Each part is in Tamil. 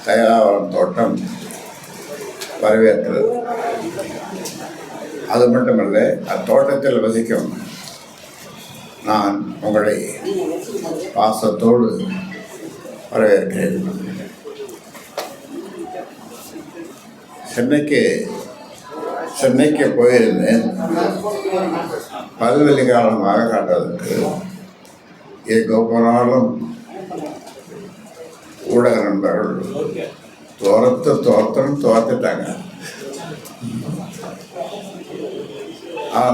தயாராவரம் தோட்டம் வரவேற்கிறது. அது மட்டுமல்ல, அத்தோட்டத்தில் வசிக்கும் நான் உங்களை பாசத்தோடு வரவேற்கிறேன். சென்னைக்கு போயிருந்தேன். பல்வெளி காலமாக காட்டுவதற்கு எங்கோ போனாலும் ஊடக நண்பர்கள் தோர்த்துட்டாங்க.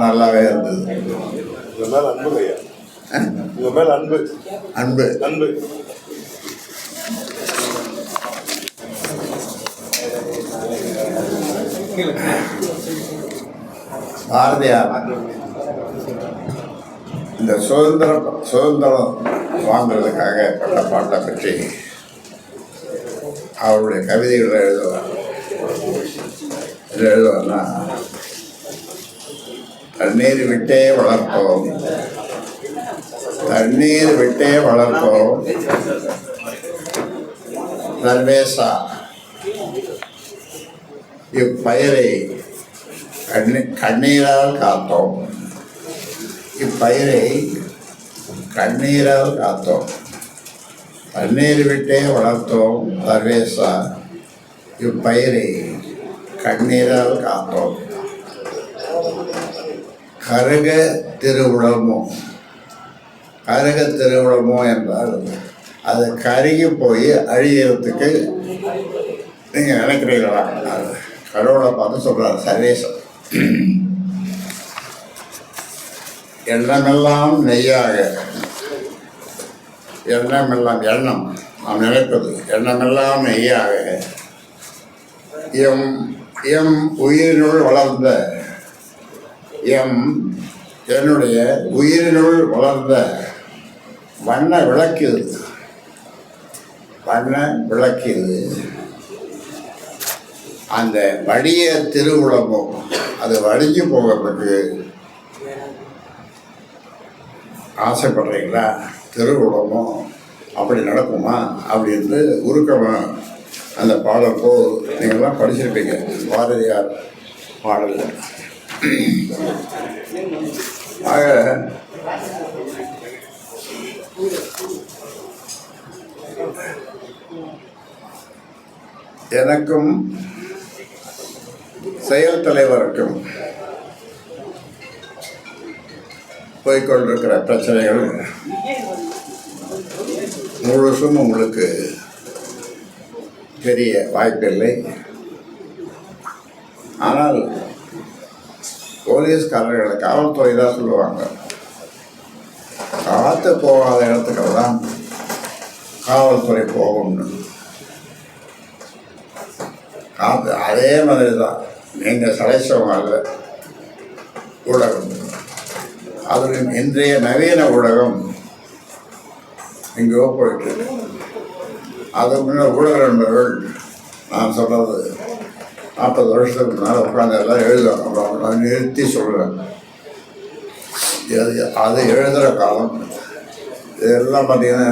நல்லாவே இருந்தது. அன்பு பாரதியார் இந்த சுதந்திரம் வாங்குறதுக்காக பட்ட பாட்டை பற்றி அவருடைய கவிதைகளை எழுதுவார்னா, தண்ணீர் விட்டே வளர்ப்போம் சர்வேசா, இப்பயிரை கண்ணீரால் காத்தோம். தண்ணீர் விட்டே வளர்த்தோம் சர்வேசா, இப்பயிரை கண்ணீரால் காத்தோம். கருக திருவுளமோ என்றால் அது கருகி போய் அழியறதுக்கு நீங்கள் நினைக்கிறீங்களா? கடவுளை பார்த்து சொல்கிறார் சர்வேசம். எண்ணமெல்லாம் நெய்யாக, எண்ணம் நாம் நினைப்பது எண்ணமெல்லாம் நெய்யாக, எம் உயிரினுள் வளர்ந்த என்னுடைய உயிரினுள் வளர்ந்த வண்ண விளக்கு இது. அந்த வடிய திருவுளமோ, அது வடிஞ்சு போகிறதுக்கு ஆசைப்படுறீங்களா? திருவுளமோ அப்படி நடக்குமா அப்படின்னு உருக்கமாக அந்த பாடல் நீங்கள்லாம் படிச்சிருப்பீங்க, பாரதியார் பாடல். ஆக எனக்கும் செயல் தலைவருக்கும் போய்கொண்டிருக்கிற பிரச்சனைகள் முழுசும் உங்களுக்கு தெரிய வாய்ப்பில்லை. ஆனால் போலீஸ்காரர்களை காவல்துறை தான் சொல்லுவாங்க, காற்று போகாத இடத்துக்கெல்லாம் காவல்துறை போகும்னு. அதே மாதிரி தான் நீங்கள் சளைச்சவங்க அல்ல ஊடகம். அது இன்றைய நவீன ஊடகம் எங்கேயோ போயிட்டு, அது முன்னாடி ஊடக நண்பர்கள் நான் சொன்னது 40 வருஷத்துக்கு முன்னால் உட்காந்து எல்லாம் எழுதுவாங்க. நான் நிறுத்தி சொல்கிறேன், அது எழுதுகிற காலம் இதெல்லாம் பார்த்தீங்கன்னா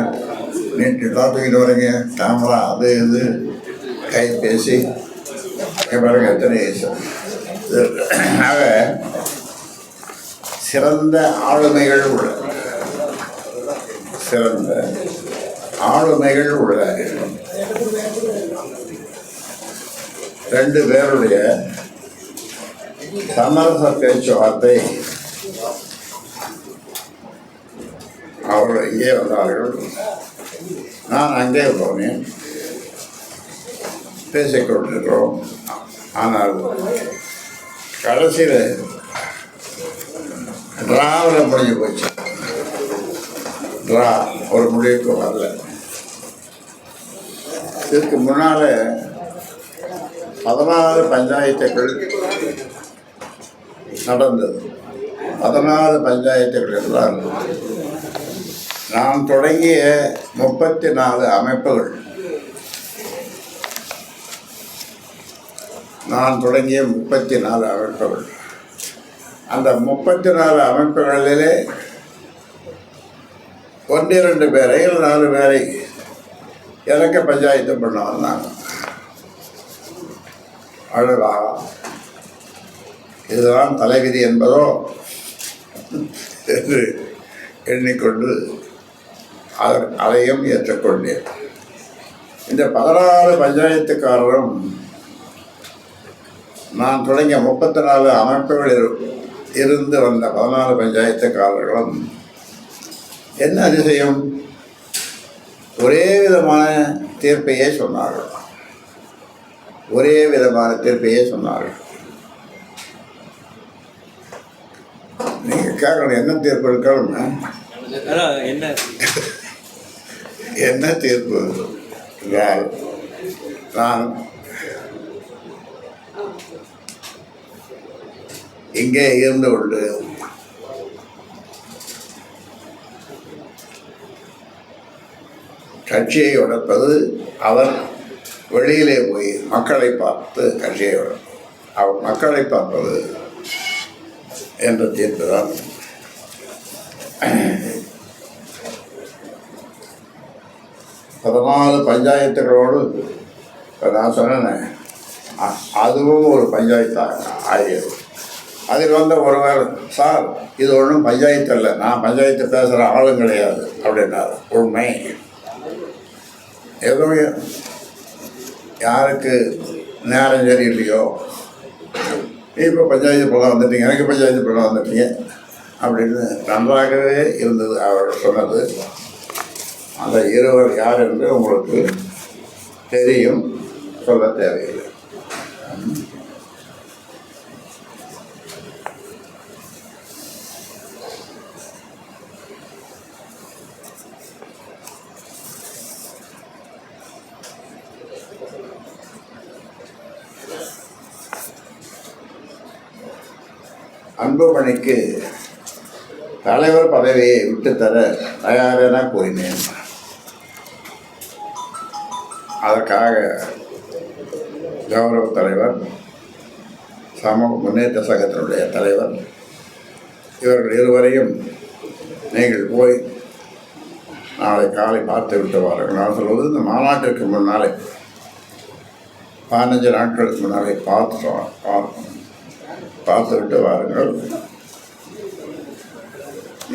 நீட்டாக தூக்கிட்டு வரீங்க, கேமரா அது இது கைபேசி பாருங்க எத்தனை. ஆக சிறந்த ஆளுமைகள் உள்ள 2 பேருடைய சமரச பேச்சுவார்த்தை அவர்கள் இங்கே வந்தார்கள். நான் அங்கே போனேன், பேசிக்கொண்டிருக்கிறோம். ஆனால் கடைசியில் டிராவில் முடிஞ்சு போச்சு. ஒரு முடிவுக்கு வரல. இதுக்கு முன்னால் 14 பஞ்சாயத்துகள் நடந்தது. 14 பஞ்சாயத்துகள் என்றால் நான் தொடங்கிய 34 அமைப்புகள். அந்த 34 அமைப்புகளிலே 1-2 பேரை 4 பேரை எனக்கு பஞ்சாயத்து பண்ண வந்தாங்க. அழகா இதுதான் தலைவிதி என்பதோ என்று எண்ணிக்கொண்டு அதையும் ஏற்றுக்கொண்டேன். இந்த 16 பஞ்சாயத்துக்காரரும் நான் தொடங்கிய 34 அமைப்புகளில் இருந்து வந்த 14 பஞ்சாயத்துக்காரர்களும் என்ன அதிசயம், ஒரே விதமான தீர்ப்பையே சொன்னார்கள். ஒரே விதமான தீர்ப்பையே சொன்னார்கள். நீங்கள் கேட்கணும் என்ன தீர்ப்பு இருக்கணும்னா என்ன தீர்ப்பு என்றால், நான் இங்கே இருந்து கொண்டு கட்சியை உடைப்பது, அவர் வெளியிலே போய் மக்களை பார்த்து கட்சியை உடைப்பது, அவர் மக்களை பார்ப்பது என்ற தீர்ப்பு தான். பதினாலு பஞ்சாயத்துகளோடு நான் சொன்னேன், அதுவும் ஒரு பஞ்சாயத்தாக ஆகியது. அதில் வந்த ஒருவர், சார் இது ஒன்றும் பஞ்சாயத்து இல்லை, நான் பஞ்சாயத்து பேசுகிற ஆளும் கிடையாது அப்படின்னார். உண்மை. ஏதோ யாருக்கு நேரம் சரியில்லையோ, இப்போ பஞ்சாயத்து போல வந்துட்டீங்க, எனக்கு பஞ்சாயத்து போல வந்துட்டீங்க அப்படின்னு நன்றாகவே இருந்தது அவர் சொன்னது. அந்த இருவர் யார் என்று உங்களுக்கு தெரியும், சொல்ல தேவையில்லை. அன்புமணிக்கு தலைவர் பதவியை விட்டுத்தர தயாரென கூறினேன். அதற்காக கௌரவ தலைவர், சமூக முன்னேற்ற சங்கத்தினுடைய தலைவர் இவர்கள் இருவரையும் நீங்கள் போய் நாளை காலை பார்த்து விட்டு வாருங்கள். நான் சொல்வது, இந்த மாநாட்டிற்கு முன்னாலே 15 நாட்களுக்கு முன்னாலே பார்த்து விட்டு வாருங்கள்.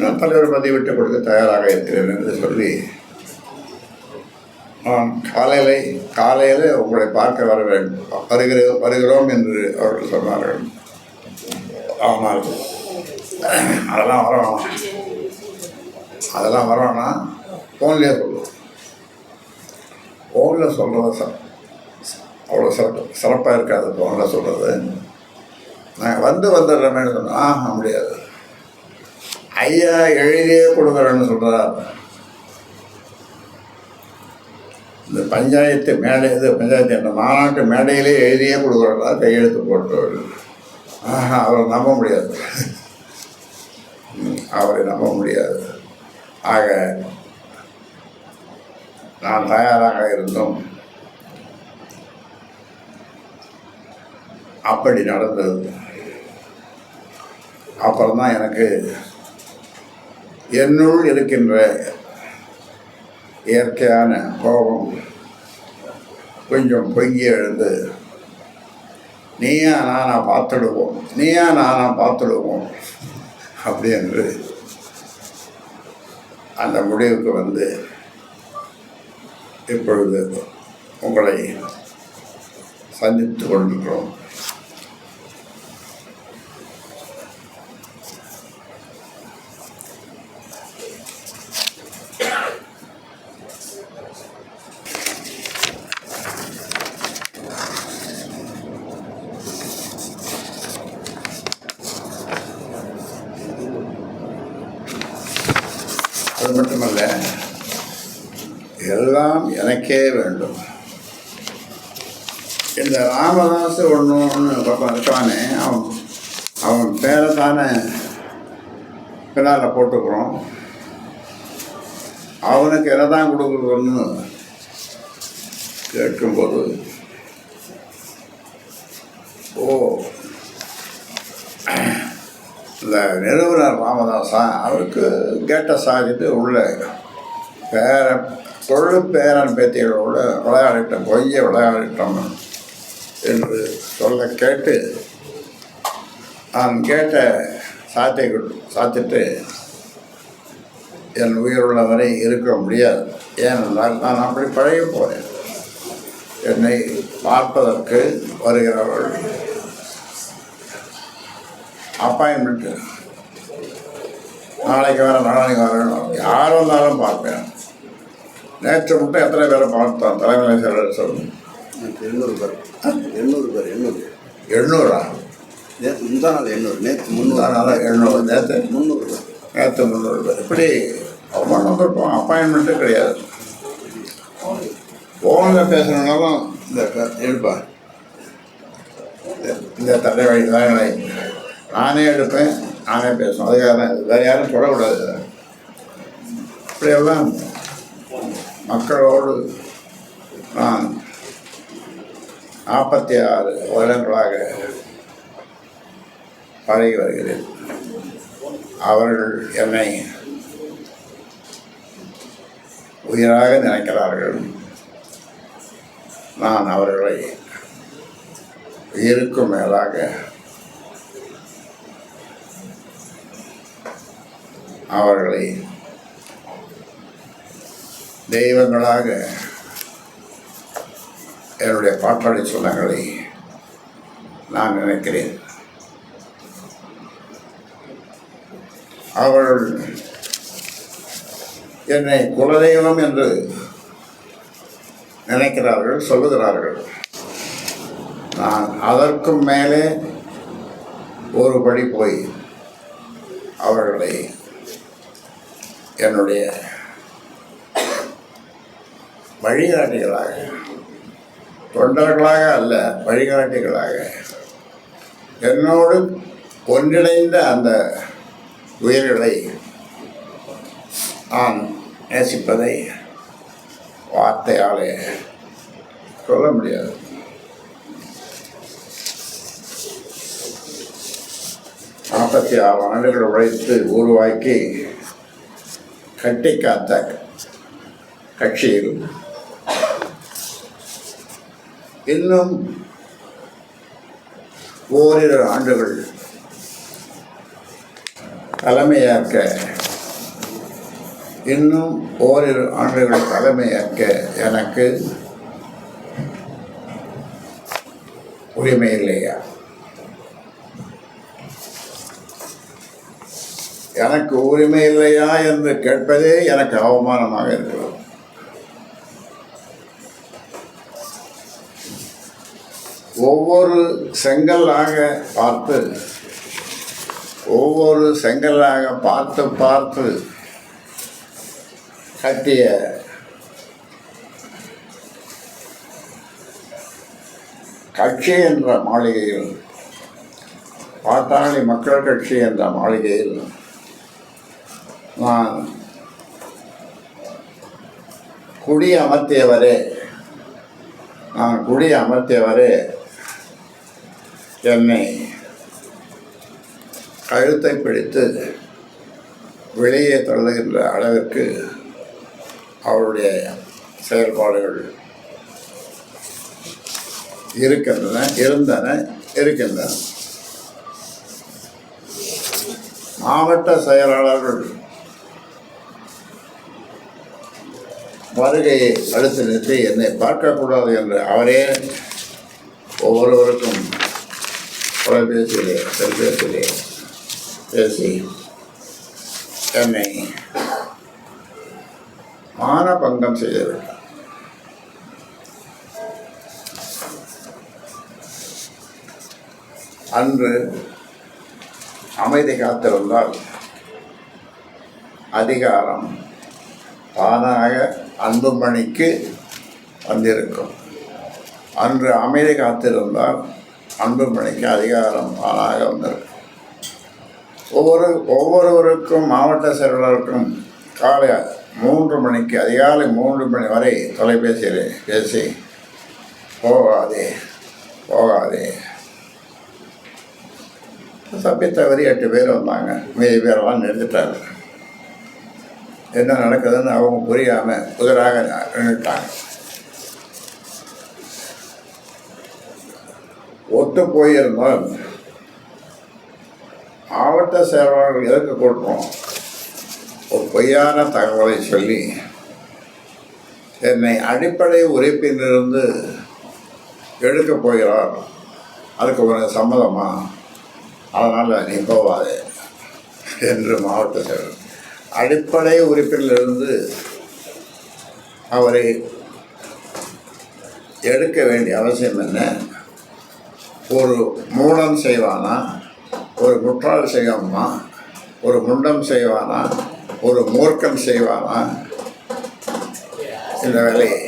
நான் தலைவர் பதவி விட்டு கொடுக்க தயாராக இருக்கிறேன் என்று சொல்லி நான் காலையில் உங்களை பார்க்க வருகிறோம் என்று அவர்கள் சொன்னார்கள். ஆனால் அதெல்லாம் வரோன்னா ஃபோன்லேயே சொல்லுவோம். ஃபோனில் சொல்கிறது அவ்வளோ சிறப்பாக இருக்காது. ஃபோனில் சொல்கிறது நாங்கள் வந்துடுறோமேனு சொன்னோம். முடியாது, ஐயா எழுதியே கொடுக்குறேன்னு சொல்கிறார். இந்த பஞ்சாயத்து இந்த மாநாட்டு மேடையிலே எழுதியே கொடுக்குறதா கையெழுத்து போட்டவர். அவரை நம்ப முடியாது, அவரை நம்ப முடியாது. ஆக நான் தயாராக இருந்தோம். அப்படி நடந்தது. அப்புறம்தான் எனக்கு என்னுள் இருக்கின்ற இயற்கையான கோபம் கொஞ்சம் பொங்கி எழுந்து, நீயா நானா பார்த்துடுவோம் அப்படி என்று அந்த முடிவுக்கு வந்து இப்பொழுது உங்களை சந்தித்து கொண்டிருக்கிறோம். அது மட்டுமல்ல, எல்லாம் எனக்கே வேண்டும். இந்த ராமதாஸ் ஒன்று பக்கம் இருக்கானே, அவன் பேரை தானே பின்னால் போட்டுக்கிறோம். அவனுக்கு என்ன தான் கொடுக்குறோன்னு கேட்கும்போது, இந்த நிறுவனர் ராமதாஸா, அவருக்கு கேட்ட சாதிட்டு உள்ள பேரன் பேத்திகளோட விளையாடிட்டோம், கொஞ்சம் விளையாடிட்டோம். என்று சொல்ல கேட்டு நான் கேட்ட சாத்திட்டு என் உயிருள்ளவரை இருக்க முடியாது. ஏனென்றால் நான் அப்படி பழகி போகிறேன். என்னை பார்ப்பதற்கு வருகிறவர்கள் அப்பாயின்மெண்ட்டு நாளைக்கு வரணும், யார் வந்தாலும் பார்ப்பேன். நேற்று மட்டும் எத்தனை பேரை பார்த்தோம் தலைமை செயலர் சொல்லுங்கள். 800 நேற்று முந்தா நாள் 800, நேற்று 300, 800, நேற்று 300 பேர். இப்படி அவமான வந்திருப்போம். அப்பாயின்மெண்ட்டே கிடையாது. ஃபோனில் பேசுகிறனாலும் இந்த எடுப்பா இந்த தலைவலி நானே எடுப்பேன், நானே பேசுவேன். அதுக்காக தான் வேறு யாரும் சொல்லக்கூடாது. இப்படியெல்லாம் மக்களோடு நான் 46 வருடங்களாக பழகி வருகிறேன். அவர்கள் என்னை உயிராக நினைக்கிறார்கள். நான் அவர்களை உயிருக்கும் மேலாக அவர்களை தெய்வங்களாக என்னுடைய பாட்டாளி சொந்தங்களை நான் நினைக்கிறேன். அவர்கள் என்னை குலதெய்வம் என்று நினைக்கிறார்கள், சொல்லுகிறார்கள். நான் அதற்கும் மேலே ஒரு படி போய் அவர்களை என்னுடைய வழிகாட்டிகளாக, தொண்டர்களாக அல்ல, வழிகாட்டிகளாக என்னோடு ஒன்றிணைந்த அந்த உயிர்களை நான் நேசிப்பதை வார்த்தையாலே சொல்ல முடியாது. நாற்பத்தி 6 ஆண்டுகள் உழைத்து உருவாக்கி கட்டி காத்த கட்சியில் இன்னும் ஓரிரு ஆண்டுகள் தலைமையேற்க எனக்கு உரிமை இல்லையா? எனக்கு உரிமை இல்லையா என்று கேட்பதே எனக்கு அவமானமாக இருக்கிறது. ஒவ்வொரு செங்கல்லாக பார்த்து கட்டிய கட்சி என்ற மாளிகையில், பாட்டாளி மக்கள் கட்சி என்ற மாளிகையில் நான் குடி அமர்த்தியவரே என்னை கழுத்தை பிடித்து வெளியே தள்ளுகின்ற அளவிற்கு அவருடைய செயல்பாடுகள் இருக்கின்றன. மாவட்ட செயலாளர்கள் வருகையை அடுத்து நிறுத்தி என்னை பார்க்கக்கூடாது என்று அவரே ஒவ்வொருவருக்கும் தொலைபேசியிலே பேசி என்னை மானபங்கம் செய்துவிட்டார். அன்று அமைதி காத்திருந்தால் அதிகாரம் தானாக அன்புமணிக்கு வந்திருக்கும். அன்று அமைதி காத்திருந்தால் அன்புமணிக்கு அதிகாரம் தானாக வந்திருக்கும். ஒவ்வொருவருக்கும் மாவட்ட செயலாளருக்கும் அதிகாலை 3 மணி வரை தொலைபேசியில் பேசி போகாதே தவறி 8 பேர் வந்தாங்க. மீதி பேரெல்லாம் நிறுத்திட்டாங்க. என்ன நடக்குதுன்னு அவங்க புரியாமல் புதிராக நின்றுட்டாங்க. ஒத்து போயிருந்தால் மாவட்ட செயலாளர்கள் எதற்கு கொடுப்போம்? ஒரு பொய்யான தகவலை சொல்லி என்னை அடிப்படை உறுப்பிலிருந்து எடுக்கப் போகிறார், அதுக்கு ஒரு சம்மதமா, அதனால் நீ போவாதே என்று மாவட்ட செயலர் அடிப்படை உறுப்பிலிருந்து அவரை எடுக்க வேண்டிய அவசியம் என்ன? ஒரு மூடன் செய்வானா, ஒரு முட்டாள் செய்வானா, ஒரு முண்டம் செய்வானா, ஒரு மூர்க்கன் செய்வானா இந்த வேலையை?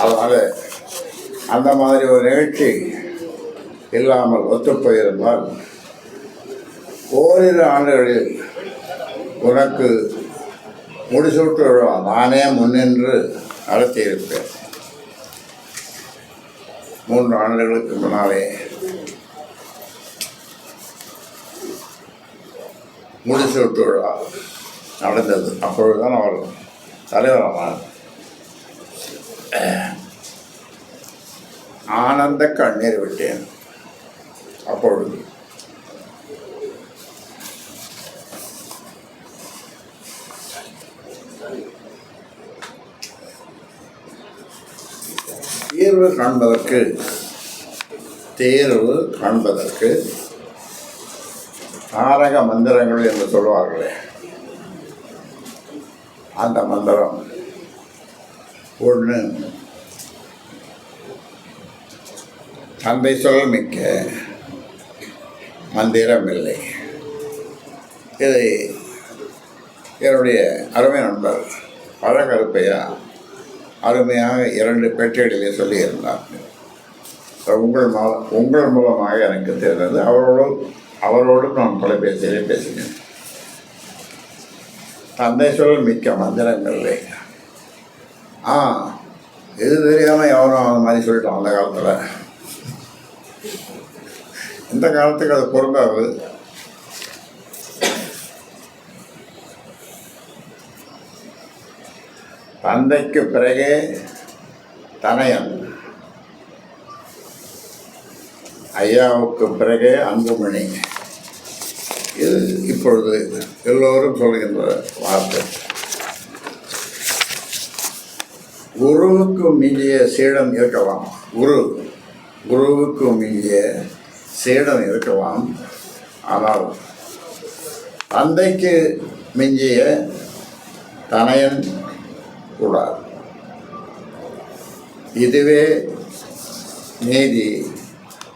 அதனால் அந்த மாதிரி ஒரு நிகழ்ச்சி இல்லாமல் ஒத்துப்போயிருந்தால் ஓரிரு ஆண்டுகளில் உனக்கு முடிசூட்டு விழா நானே முன்னின்று நடத்தியிருப்பேன். 3 ஆண்டுகளுக்கு முன்னாலே முடிசூட்டு விழா நடந்தது. அப்பொழுதுதான் அவர் தலைவரானார். ஆனந்த கண்ணீர் விட்டேன். அப்பொழுது தேர்வு காண்பதற்கு தாரக மந்திரங்கள் என்று சொல்வார்களே, அந்த மந்திரம் ஒன்று, தந்தை சொல் மிக்க மந்திரமில்லை. இதை என்னுடைய அருமை நண்பர் பழகருப்பையா அருமையாக 2 பேட்டிகளிலே சொல்லியிருந்தார். உங்கள் மூலமாக எனக்கு தெரிந்தது. அவரோடும் நான் தொலைபேசியிலே பேசினேன். தந்தை சொல் மிக்க மந்திரமில்லை. இது தெரியாமல் எவரும் அந்த மாதிரி சொல்லிட்டோம் அந்த காலத்தில். இந்த காலத்துக்கு அது பொருந்தாது. தந்தைக்கு பிறகே தனையன், ஐயாவுக்கு பிறகே அன்புமணி. இது இப்பொழுது எல்லோரும் சொல்கின்ற வார்த்தை. குருவுக்கு மிஞ்சிய சீடன் இருக்கலாம், குருவுக்கு மிஞ்சிய சீடன் இருக்கலாம், ஆனால் தந்தைக்கு மிஞ்சிய தனையன் கூடாது. இதுவே நீதி,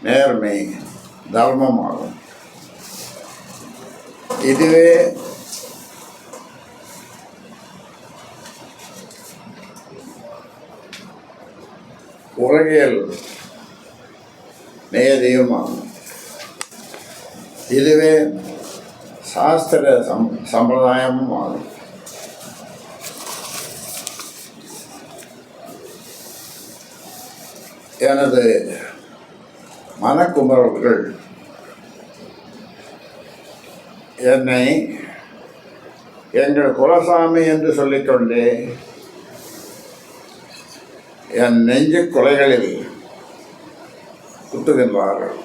நேர்மை, தர்மமாகும். இதுவே உலகியல் நியதியுமாகும். இதுவே சாஸ்திர சம்பிரதாயமும் ஆகும். எனது மனக்குமரல்கள் என்னை எங்கள் குலசாமி என்று சொல்லிக்கொண்டே என் நெஞ்சு கொலைகளில் குத்துகின்றார்கள்.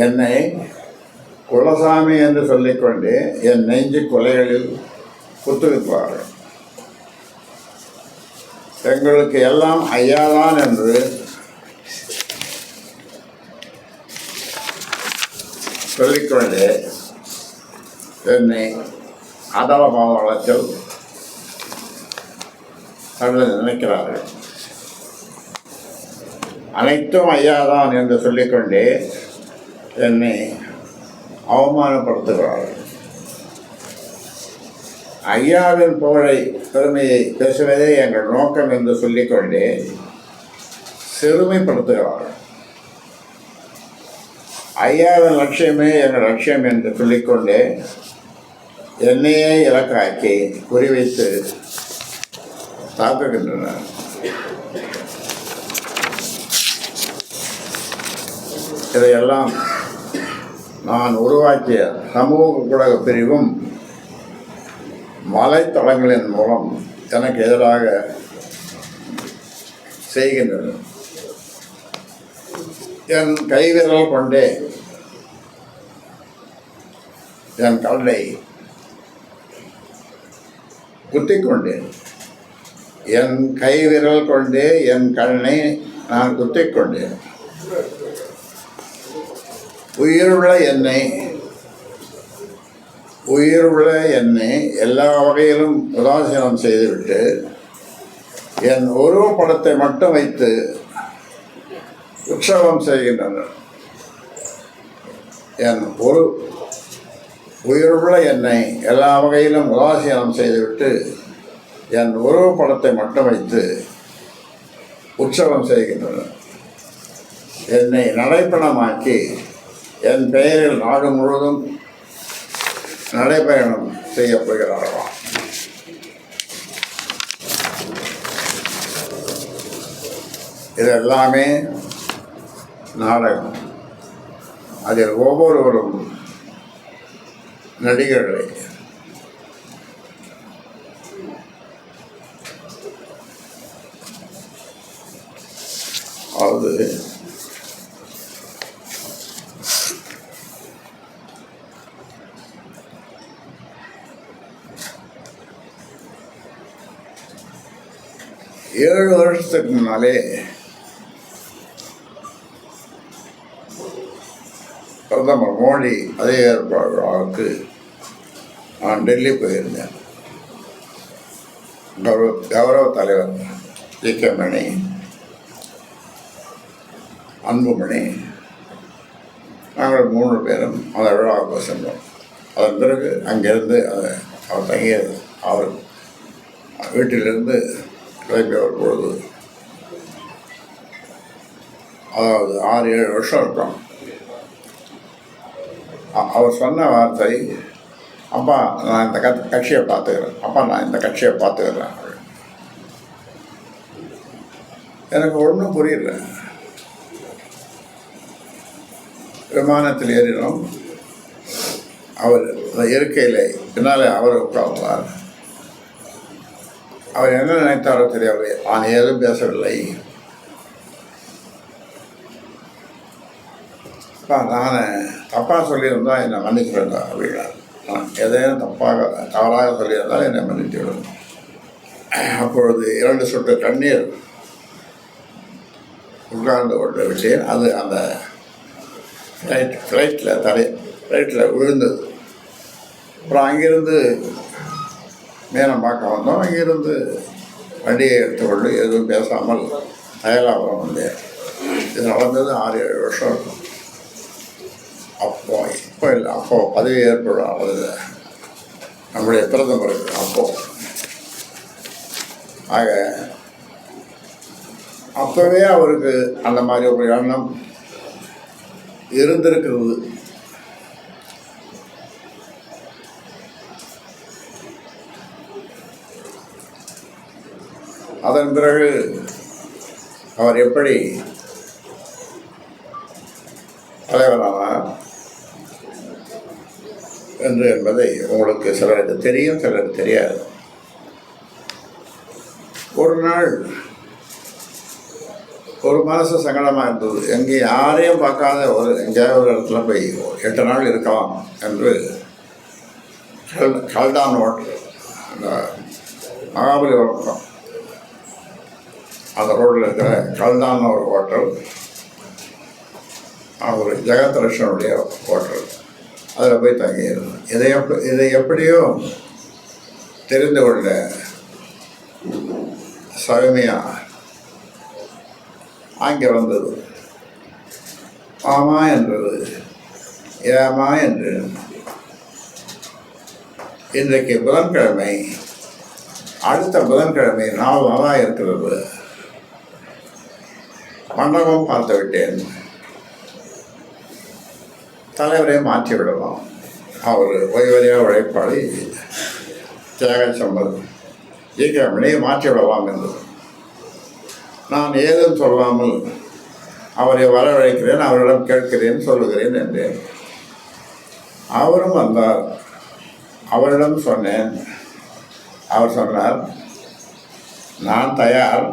என்னை குலசாமி என்று சொல்லிக்கொண்டே என் நெஞ்சு கொலைகளில் குத்துகின்றார்கள். எங்களுக்கு எல்லாம் ஐயாதான் என்று சொல்லிக்கொண்டே என்னை அதள பாதாளத்தில் தள்ள நினைக்கிறார்கள். அனைத்தும் ஐயாதான் என்று சொல்லிக்கொண்டே என்னை அவமானப்படுத்துகிறார்கள். ஐயாவின் புகழை பெருமையை பேசுவதே எங்கள் நோக்கம் என்று சொல்லிக்கொண்டே சிறுமைப்படுத்துகிறார்கள். ஐயாவின் லட்சியமே எங்கள் லட்சியம் என்று சொல்லிக்கொண்டே என்னையே இலக்காக்கி குறிவைத்து தாக்குகின்றனர். இதையெல்லாம் நான் உருவாக்கிய சமூக ஊடக பிரிவும் வலைத்தளங்களின் மூலம் எனக்கு எதிராக செய்கின்றன. என் கைவிரல் கொண்டே என் கல்லை குத்திக் கொண்டேன். என் கைவிரல் கொண்டே என் கண்ணை நான் குத்திக் கொண்டேன். உயிருள்ள என்னை எல்லா வகையிலும் உதாசீனம் செய்துவிட்டு என் உருவப்படத்தை மட்டும் வைத்து உற்சவம் செய்கின்றனர். என் உயிருள்ள என்னை எல்லா வகையிலும் உதாசீனம் செய்துவிட்டு என் உருவப்படத்தை மட்டும் வைத்து உற்சவம் செய்கின்றனர். என்னை நடைப்பயணமாக்கி என் பெயரில் நாடு முழுவதும் நடைபயணம் செய்யப் போகிறார்களாம். இதெல்லாமே நாடகம். அதில் ஒவ்வொருவரும் நடிகர்களை. அது ஏழு வருஷத்துக்கு முன்னாலே பிரதமர் மோடி அதே ஏற்பாடுக்கு நான் டெல்லி போயிருந்தேன். கௌரவ தலைவர் ஜி.கே. மணி, அன்புமணி, நாங்கள் 3 பேரும் அந்த விழாவுக்கு சென்றோம். அதன் பிறகு அங்கிருந்து அவர் தங்கியது அவர் வீட்டிலிருந்து கிளம்பியவர் பொழுது, அதாவது 6-7 வருஷம் இருக்கும். அவர் சொன்ன வார்த்தை, அப்பா நான் இந்த கட்சியை பார்த்துக்கிறேன். எனக்கு ஒன்றும் புரியல. விமானத்தில் ஏறினோம். அவர் அந்த இருக்கையில் பின்னாலே அவர் உட்கார்ந்தார். அவர் என்ன நினைத்தாரோ தெரியவில்லை. நான் ஏதும் பேசவில்லை. நான் தப்பாக சொல்லியிருந்தால் என்னை மன்னிச்சுருந்தா அப்படின்னா, நான் எதையும் தவறாக சொல்லியிருந்தால் என்னை மன்னித்து விடும். அப்பொழுது 2 சொட்டு கண்ணீர் உட்கார்ந்து கொண்டு விட்டேன். அது அந்த ஃப்ளைட்டில் விழுந்தது. அப்புறம் அங்கிருந்து மேலம் பார்க்க வந்தோம். அங்கிருந்து வண்டியை எடுத்துக்கொண்டு எதுவும் பேசாமல் அயலாபுரம் வந்தேன். இது நடந்தது 6-7 வருஷம் இருக்கும். அப்போ பதவி ஏற்படும் நம்முடைய பிரதமருக்கு அப்போவே அவருக்கு அந்த மாதிரி ஒரு எண்ணம் இருந்திருக்கிறது. அதன் பிறகு அவர் எப்படி தலைவரானார் என்பதை உங்களுக்கு சிலருக்கு தெரியும், சிலருக்கு தெரியாது. ஒரு நாள் ஒரு மனசு சங்கடமாக இருந்தது. எங்கே யாரையும் பார்க்காத எங்கேயாவது ஒரு இடத்துல போய் 8 நாள் இருக்கலாம் என்று கல்டான் ஹோட்டல், அந்த மகாபலிபுரம் அந்த ரோட்டில் இருக்கிற கல்டான் ஒரு ஹோட்டல், ஒரு ஜெகத்ரட்சனுடைய ஹோட்டல், அதில் போய் தங்கியிருந்தோம். இதை எப்படியோ தெரிந்து கொண்ட சௌமியா அங்கே வந்தது. ஆமா என்றது, ஏமா என்று. இன்றைக்கு புதன்கிழமை, அடுத்த புதன்கிழமை 4 நாளாக இருக்கிறது. மண்டபம் பார்த்து விட்டேன். தலைவரை மாற்றி விடலாம். அவர் ஓய்வறியா உழைப்பாளி தியாகச்சம்பர் ஜி.கே. மணியை மாற்றி விடலாம் என்றது. நான் ஏதும் சொல்லாமல் அவரை வரவழைக்கிறேன், அவரிடம் கேட்கிறேன், சொல்லுகிறேன் என்றேன். அவரும் வந்தார். அவரிடம் சொன்னேன். அவர் சொன்னார், நான் தயார்,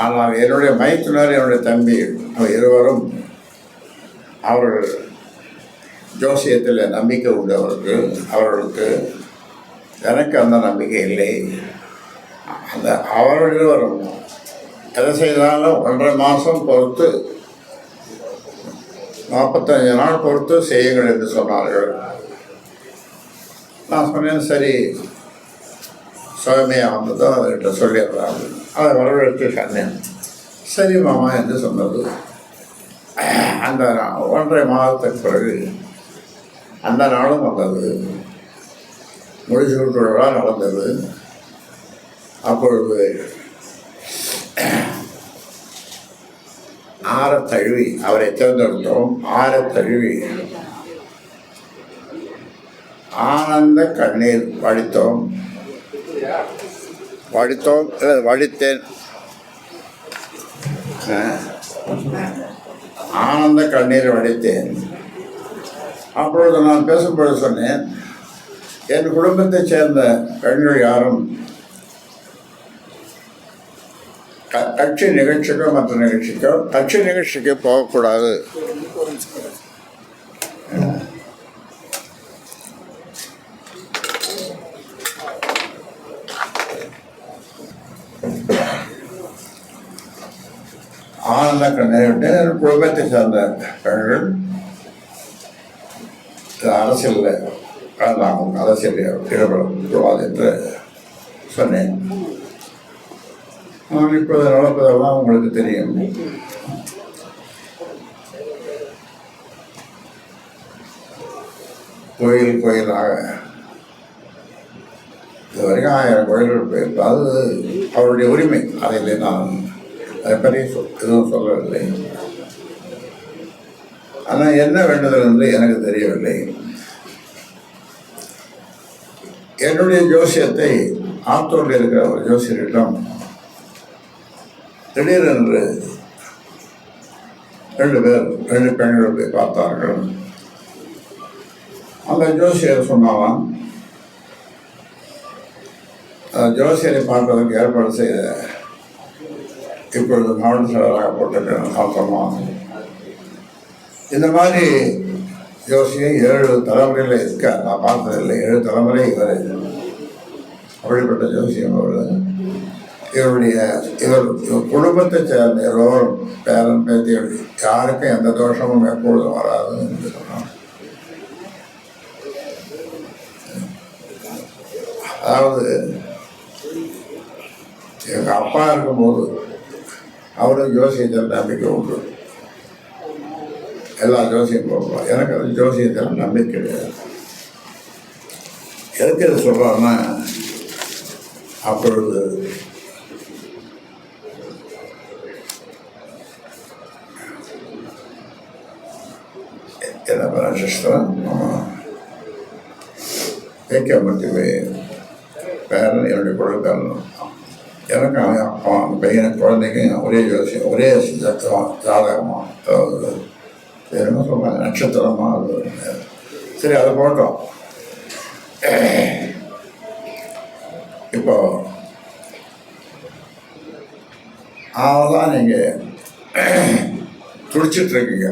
ஆனால் என்னுடைய மைத்துனர் என்னுடைய தம்பி இருவரும் அவர்கள் ஜோசியத்தில் நம்பிக்கை உண்டு அவர்களுக்கு. எனக்கு அந்த நம்பிக்கை இல்லை. அந்த அவர்கள் இருவரும் எதை செய்தாலும் 1.5 மாதம் பொறுத்து 45 நாள் பொறுத்து செய்யுங்கள் என்று சொன்னார்கள். நான் சொன்னேன், சரி சுவாமியாக வந்ததோ அவர்கிட்ட சொல்லிடுறாங்க. அதை வரவழைத்து சொன்னேன். சரி மாமா என்று சொன்னது. அந்த 1.5 மாதத்துக்கு பிறகு அந்த நாளும் வந்தது. முடிசூட்டு விழா நடந்தது. அப்பொழுது ஆரத்தழுவி அவரை தேர்ந்தெடுத்தோம். ஆரத்தழுவி ஆனந்த கண்ணீர் வடித்தேன். ஆனந்த கண்ணீர் வடித்தேன். அப்பொழுது நான் பேசும்பொழுது சொன்னேன், என் குடும்பத்தைச் சேர்ந்த பெண்கள் யாரும் கட்சி நிகழ்ச்சிக்கோ மற்ற நிகழ்ச்சிக்கோ கட்சி நிகழ்ச்சிக்கு போகக்கூடாது. ஆனந்த கண்ணீர் என் குடும்பத்தை சேர்ந்த பெண்கள் அரசியலில் கலந்தாகும், அரசியலில் ஈடுபடக்கூடாது என்று சொன்னேன். நான் இப்போது நடப்பதெல்லாம் உங்களுக்கு தெரியும். கோயிலாக இதுவரைக்கும் 1000 கோயில்கள் போயிருப்பேன். அது அவருடைய உரிமை. அதில் நான் அதை பற்றி எதுவும் சொல்லவில்லை. ஆனால் என்ன வேண்டுதல் என்று எனக்கு தெரியவில்லை. என்னுடைய ஜோசியத்தை ஆத்தூரில் இருக்கிற ஒரு ஜோசியரிடம் திடீரென்று 2 பெண்கள் போய் பார்த்தார்கள். அந்த ஜோசியர் சொன்னாலாம், ஜோசியரை பார்ப்பதற்கு ஏற்பாடு செய்த இப்பொழுது மாவட்ட செயலராக போட்டிருக்கிறேன் பார்த்தோமா. இந்த மாதிரி ஜோசியம் 7 தலைமுறையில் இருக்க நான் பார்த்ததில்லை. 7 தலைமுறை இவர். அப்படிப்பட்ட ஜோசியம் அவர். இவர் குடும்பத்தை சேர்ந்த எல்லோரும் பேரன் பேத்திகள் யாருக்கும் எந்த தோஷமும் எப்பொழுதும் வராது என்று சொன்னார். அதாவது எங்கள் அப்பா இருக்கும்போது அவரும் ஜோசியத்தில் நம்பிக்கை உண்டு. எல்லா ஜோசியம் போகலாம். எனக்கு அது ஜோசியத்தில் நம்பிக்கை கிடையாது. எதுக்கு எது சொல்கிறாருன்னா, அப்பொழுது என்ன பராசிஸ்தான் ஏக்கம்பட்டி பேரன் என்னுடைய குழந்தைகள். எனக்கு அவன் பையன் குழந்தைக்கும் ஒரே ஜோசியம், ஒரே ஜாதகமாக, அதாவது என்ன சொல்கிறாங்க, நட்சத்திரமாக. அது சரி, அதை போட்டோம். இப்போ அவதான் நீங்கள் துடிச்சிட்ருக்கீங்க.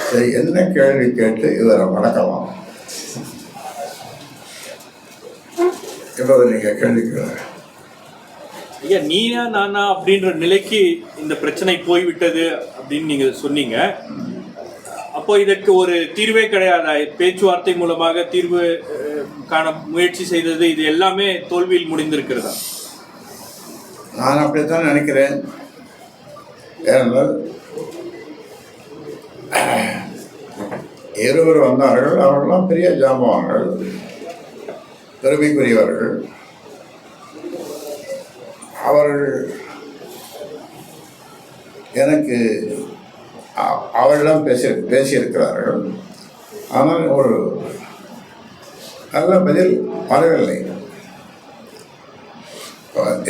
சரி, என்ன கேள்வி கேட்டு இவரை வளர்க்கலாம். இப்போ நீங்கள் கேள்விக்கு ஐயா, நீயா நானா அப்படின்ற நிலைக்கு இந்த பிரச்சனை போய்விட்டது அப்படின்னு நீங்க சொன்னீங்க. அப்போ இதற்கு ஒரு தீர்வே கிடையாது. பேச்சுவார்த்தை மூலமாக தீர்வு காண முயற்சி செய்தது, இது எல்லாமே தோல்வியில் முடிந்திருக்கிறதா? நான் அப்படித்தான் நினைக்கிறேன். ஏனென்றால் இருவர் வந்தார்கள். அவர்களெல்லாம் பெரிய ஜாம்பவான்கள், பெருமைக்குரியவர்கள். அவர்கள் எனக்கு அவரிடம் பேசியிருக்கிறார்கள். ஆனால் ஒரு நல்ல பதில் வரவில்லை.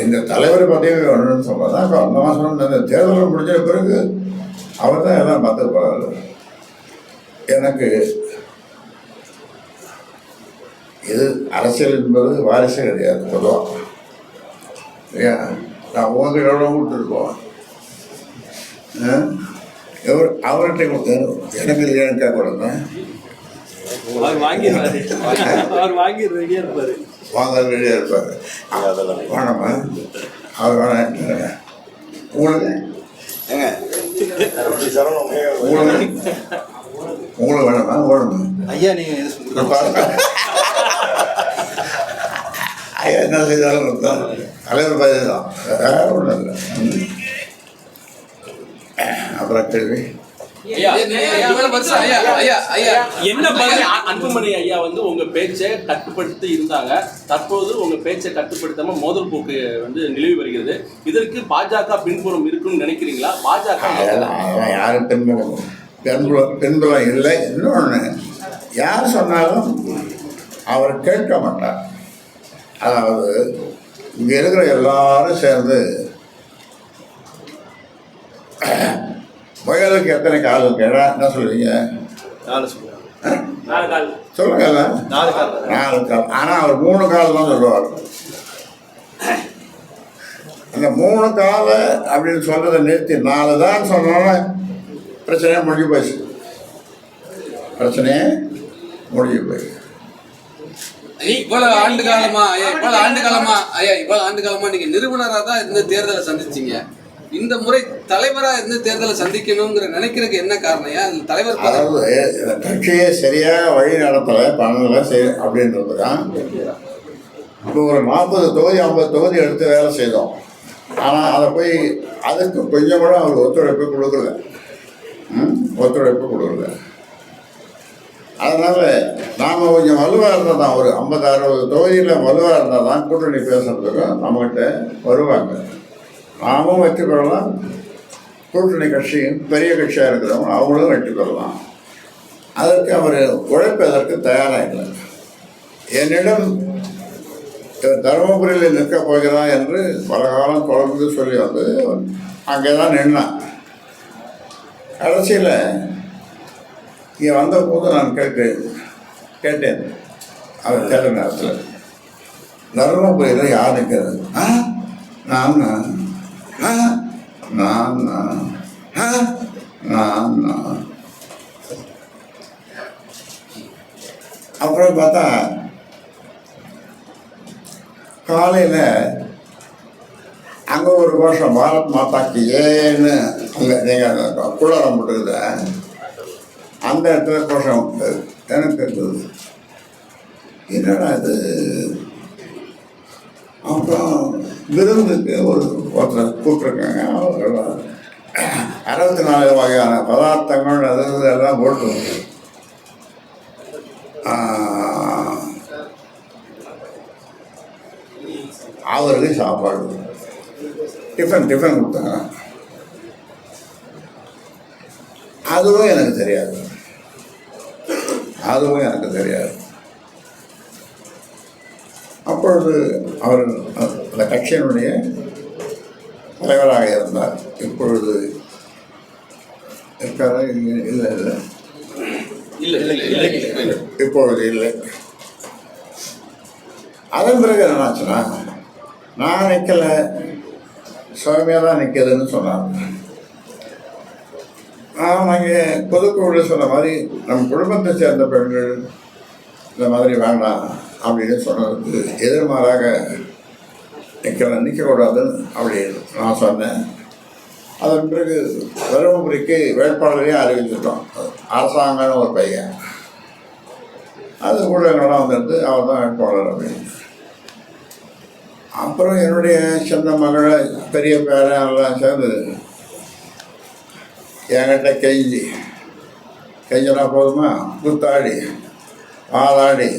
இந்த தலைவர் பதவி வேணும்னு சொன்னதான் இப்போ அந்த மாதம் இந்த தேர்தல் முடிஞ்ச பிறகு அவர் தான் எல்லாம் பார்த்து போகிறாரு. எனக்கு இது அரசியல் என்பது வாரிசு கிடையாது பொதுவாக. இல்லையா? நான் உங்ககிட்ட விட்டுருக்கோம். அவர்கிட்ட எனக்கு இல்லையான்னு கொடுங்க. அவர் வாங்கிடுவாரு. அவர் வாங்கி ரெடியாக இருப்பார். வாங்க ரெடியாக இருப்பார். வேணாமா? அவர் வேணாம். உங்களுக்கு ஏங்க உங்களுக்கு வேணாமா? ஓடணும். ஐயா நீங்கள் ஐயா என்ன செய்தாலும் தலைவர் பதவி தான், வேற ஒன்றும் இல்லை. அப்புறம் கேள்வி என்ன பதில்? அன்புமணி ஐயா வந்து உங்க பேச்சை கட்டுப்படுத்தி இருந்தாங்க. தற்போது உங்க பேச்சை கட்டுப்படுத்தாம மோதல் போக்கு வந்து நிலவி வருகிறது. இதற்கு பாஜக பின்புறம் இருக்குன்னு நினைக்கிறீங்களா? பாஜக யாரும் பின்புலம் இல்லை. இன்னொன்று, யார் சொன்னாலும் அவர் கேட்க மாட்டார். அதாவது இங்கே இருக்கிற எல்லாரும் சேர்ந்து புயலுக்கு எத்தனை கால் கேட்டா என்ன சொல்லுவீங்க? 4 சொல்லுங்க. 4 கால். ஆனால் அவர் 3 கால் தான் சொல்லுவார். அந்த 3 கால் அப்படின்னு சொல்றதை நிறுத்தி 4 தான் சொன்னோன்னா பிரச்சனையே முடிஞ்சு போச்சு. பிரச்சனையே முடிஞ்சு போச்சு. இவ்வளவு ஆண்டு காலமா நீங்க நிறுவனரா தான் இந்த தேர்தலை சந்திச்சீங்க. இந்த முறை தலைவரா இருந்து தேர்தலை சந்திக்கணுங்கிற நினைக்கிறதுக்கு என்ன காரணம்? தலைவர் அதாவது கட்சியை சரியாக வழி நடத்தலை, பண்ணலை, சரி அப்படின்றது தான். இப்போ ஒரு 40 தொகுதி 50 தொகுதி எடுத்து வேலை செய்தோம். ஆனால் அதை போய் அதுக்கு கொஞ்சம் கூட அவர் ஒத்துழைப்பு கொடுக்கல. அதனால் நாம் கொஞ்சம் வலுவாக இருந்தால் தான், ஒரு 50-60 தொகுதியில் வலுவாக இருந்தால் தான் கூட்டணி பேசுறதுக்கு நம்மகிட்ட வருவாங்க. நாமும் வெற்றி பெறலாம், கூட்டணி கட்சியும் பெரிய கட்சியாக இருக்கிறவங்க அவங்களும் வெற்றி பெறலாம். அதற்கு அவர் உழைப்பதற்கு தயாராக இல்லை. என்னிடம் இவர் தருமபுரியில் நிற்கப் போகிறான் என்று பல காலம் தொடர்ந்து சொல்லி வந்து அங்கே தான் நின்னான். கடைசியில் இங்கே வந்தபோது நான் கேட்டேன் அவர் தேர்தல் நேரத்தில், தருமபுரியில் யார் நிற்கிறது? நான் அப்புறம் பார்த்தா காலையில் அங்கே ஒரு கோஷம், பாரத் மாதாக்கு ஏன்னு அங்கே நீங்கள் குளரம் போட்டுக்குது, அந்த இடத்துல கோஷம் எனக்கு இருந்தது. என்னடா இது? அப்புறம் விருந்துக்கு ஒருத்தர் கூப்பிட்ருக்காங்க. அவர் 64 வகையான பதார்த்தங்கள் அது எல்லாம் போட்டு அவருக்கு சாப்பாடு டிஃபன் கொடுத்தாங்க. அதுவும் எனக்கு தெரியாது. அப்பொழுது அவர் அந்த கட்சியினுடைய தலைவராக இருந்தார். இப்பொழுது இருக்காரா? இல்லை, இப்பொழுது இல்லை. அதன் பிறகு என்னாச்சுன்னா, நான் நிற்கலை, சுவாமியாக தான் நிற்கிறதுன்னு சொன்னார். நான் அங்கே பொதுக்குழு சொன்ன மாதிரி நம் குடும்பத்தை சேர்ந்த பெண்கள் இந்த மாதிரி வேண்டாம் அப்படின்னு சொன்னதுக்கு எதிர்மாறாக நிற்கக்கூடாதுன்னு அப்படின்னு நான் சொன்னேன். அதன் பிறகு தருமபுரிக்கு வேட்பாளரையும் அறிவிச்சிட்டோம். அரசாங்கம்னு ஒரு பையன், அது கூட என்னோட வந்துட்டு அவர் தான் வேட்பாளர் அப்படின்னு. அப்புறம் என்னுடைய சின்ன மகளை பெரிய பேரன் எல்லாம் சேர்ந்து என்கிட்ட கெஞ்சினா போதுமா, கூத்தாடி வாதாடி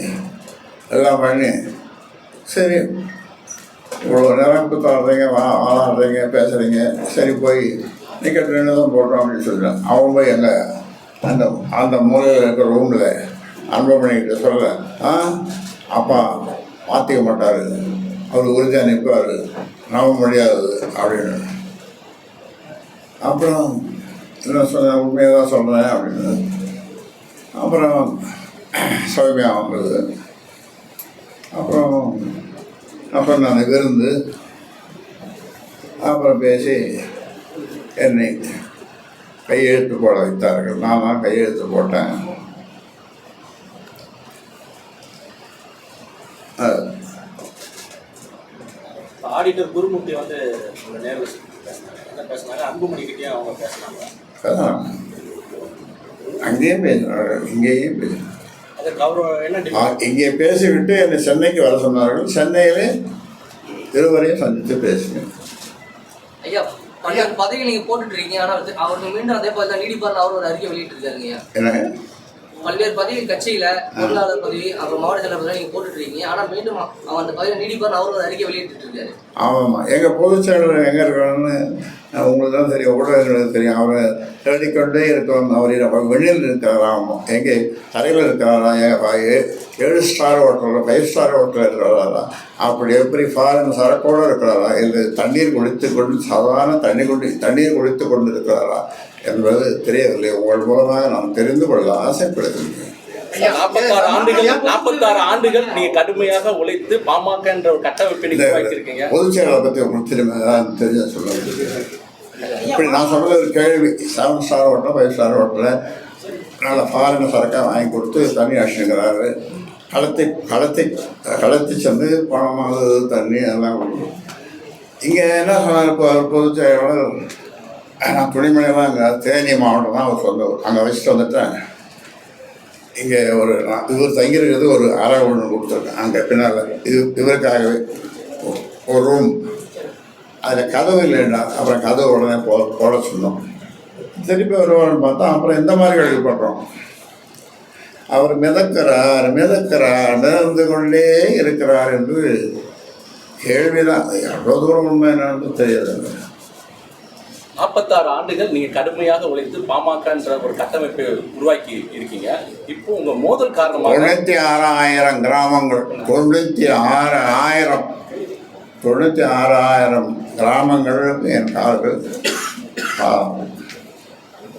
எல்லாம் பண்ணி, சரி இவ்வளோ நேரம் கூத்தாடுறீங்க, வாதாடுறீங்க, பேசுகிறீங்க, சரி போய் நிக்கெட் தான் போடுறோம் அப்படின்னு சொல்லிட்டேன். அவன் போய் எங்கள் அந்த மூலையில் இருக்கிற ரூமில் அன்புமணிக்கிட்ட சொல்ல, அப்பா மாற்றிக்க மாட்டார், அவர் உறுதியாக நிற்பார், நம்ப முடியாது அப்படின்னு. அப்புறம் என்ன சொன்ன, உண்மையாக தான் சொல்கிறேன் அப்படின்னு. அப்புறம் சௌமியா வந்தது. அப்புறம் நான் விருந்து அப்புறம் பேசி என்னை கையெழுத்து போட வைத்தார்கள். நான் கையெழுத்து போட்டேன். ஆடிட்டர் குருமூர்த்தி வந்து உங்க நேரில் என்ன பேசினாங்க, அன்புமணிக்கிட்டேயும் அவங்க பேசினாங்க. அதான் அங்கேயும் பேசினார்கள், இங்கேயும் பேசினார்கள். அதுக்கு அவர் என்ன இங்கே பேசிவிட்டு என்னை சென்னைக்கு வர சொன்னார்கள். சென்னையிலே இருவரையும் சந்தித்து பேசினேன். ஐயா, பல்வேறு பதவிகள் நீங்க போட்டுட்டு இருக்கீங்க, ஆனா அவருக்கு மீண்டும் அதே போல தான் நீடிப்பார் அவர் ஒரு அறிக்கை வெளியிட்டு இருக்காருங்க ஐயா. என்ன பல்வேறு பதவி கட்சியில பொருளாளர் பதவி அப்புறம் மாவட்ட செயலர் பதவி நீங்க போட்டுட்டு இருக்கீங்க, ஆனா மீண்டும் அவன் அந்த பதவியை நீடிப்பார் அவர் ஒரு அறிக்கை வெளியிட்டு இருக்காரு. ஆமாம்மா, எங்கள் பொதுச் செயலாளர் எங்கே இருக்காருன்னு உங்களுக்கு தான் தெரியும், ஊடகங்களுக்கு தெரியும். அவரை தேடிக்கொண்டே இருக்கோம். அவர் வெளியில் இருக்கிறாராம், எங்கே தரையில் இருக்கிறாரா, 7 ஸ்டார் ஹோட்டலில் 5 ஸ்டார் ஹோட்டலில் இருக்கிறாரா, அப்படி எப்படி ஃபாரின் சரக்கோடு இருக்கிறாரா, இல்லை தண்ணீர் குடித்து கொண்டு சாதாரண தண்ணீர் குடித்து கொண்டு இருக்கிறாரா என்பது தெரியவில்லை. உங்கள் மூலமாக நான் தெரிந்து கொள்ள ஆசைப்படுகிறேன். 46 ஆண்டுகள் நீங்க கடுமையாக உழைத்து பாமக என்ற ஒரு கட்டமைப்பை நீங்க உருவாக்கியிருக்கீங்க. பொதுச் செயலாளரை பற்றி உங்களுக்கு தெரிஞ்ச சொல்ல இப்படி நான் சொல்றது ஒரு கேள்வி. 7 ஸ்டார் ஹோட்டல் 5 ஸ்டார் ஹோட்டலில் நல்ல ஃபாரின் சரக்காக வாங்கி கொடுத்து தண்ணி அடிச்சுக்கிறாரு. களத்தி சென்று பணமாவது தண்ணி அதெல்லாம் கொடுக்கும். இங்கே என்ன சொன்னார் இப்போ பொதுச் செயலாளர், நான் துணிமணியெல்லாம் அங்கே தேனி மாவட்டம் தான் அவர் சொந்த ஊர், அங்கே வச்சுட்டு வந்துட்டேன். இங்கே இவர் தங்கியிருக்கிறது ஒரு அறை ஒன்று கொடுத்துருக்கேன் அங்கே பின்னால். இவருக்காகவே ஒரு ரூம், அதில் கதவு இல்லைன்னா அப்புறம் கதவு உடனே போட சொன்னோம். திருப்பி வருவான்னு பார்த்தா அப்புறம் இந்த மாதிரி கழிவு பண்ணுறோம். அவர் மிதக்கிறார் நடந்து கொண்டே இருக்கிறார் என்று கேள்விதான். எவ்வளோ தூரம் உண்மை என்னன்னு தெரியாது. 46 ஆண்டுகள் நீங்க கடுமையாக உழைத்து பாமக என்ற ஒரு கட்டமைப்பை உருவாக்கி இருக்கீங்க. இப்போ உங்க மோதல் காரணமாக 96,000 கிராமங்கள், 96,000 கிராமங்கள் என் கால்கள்.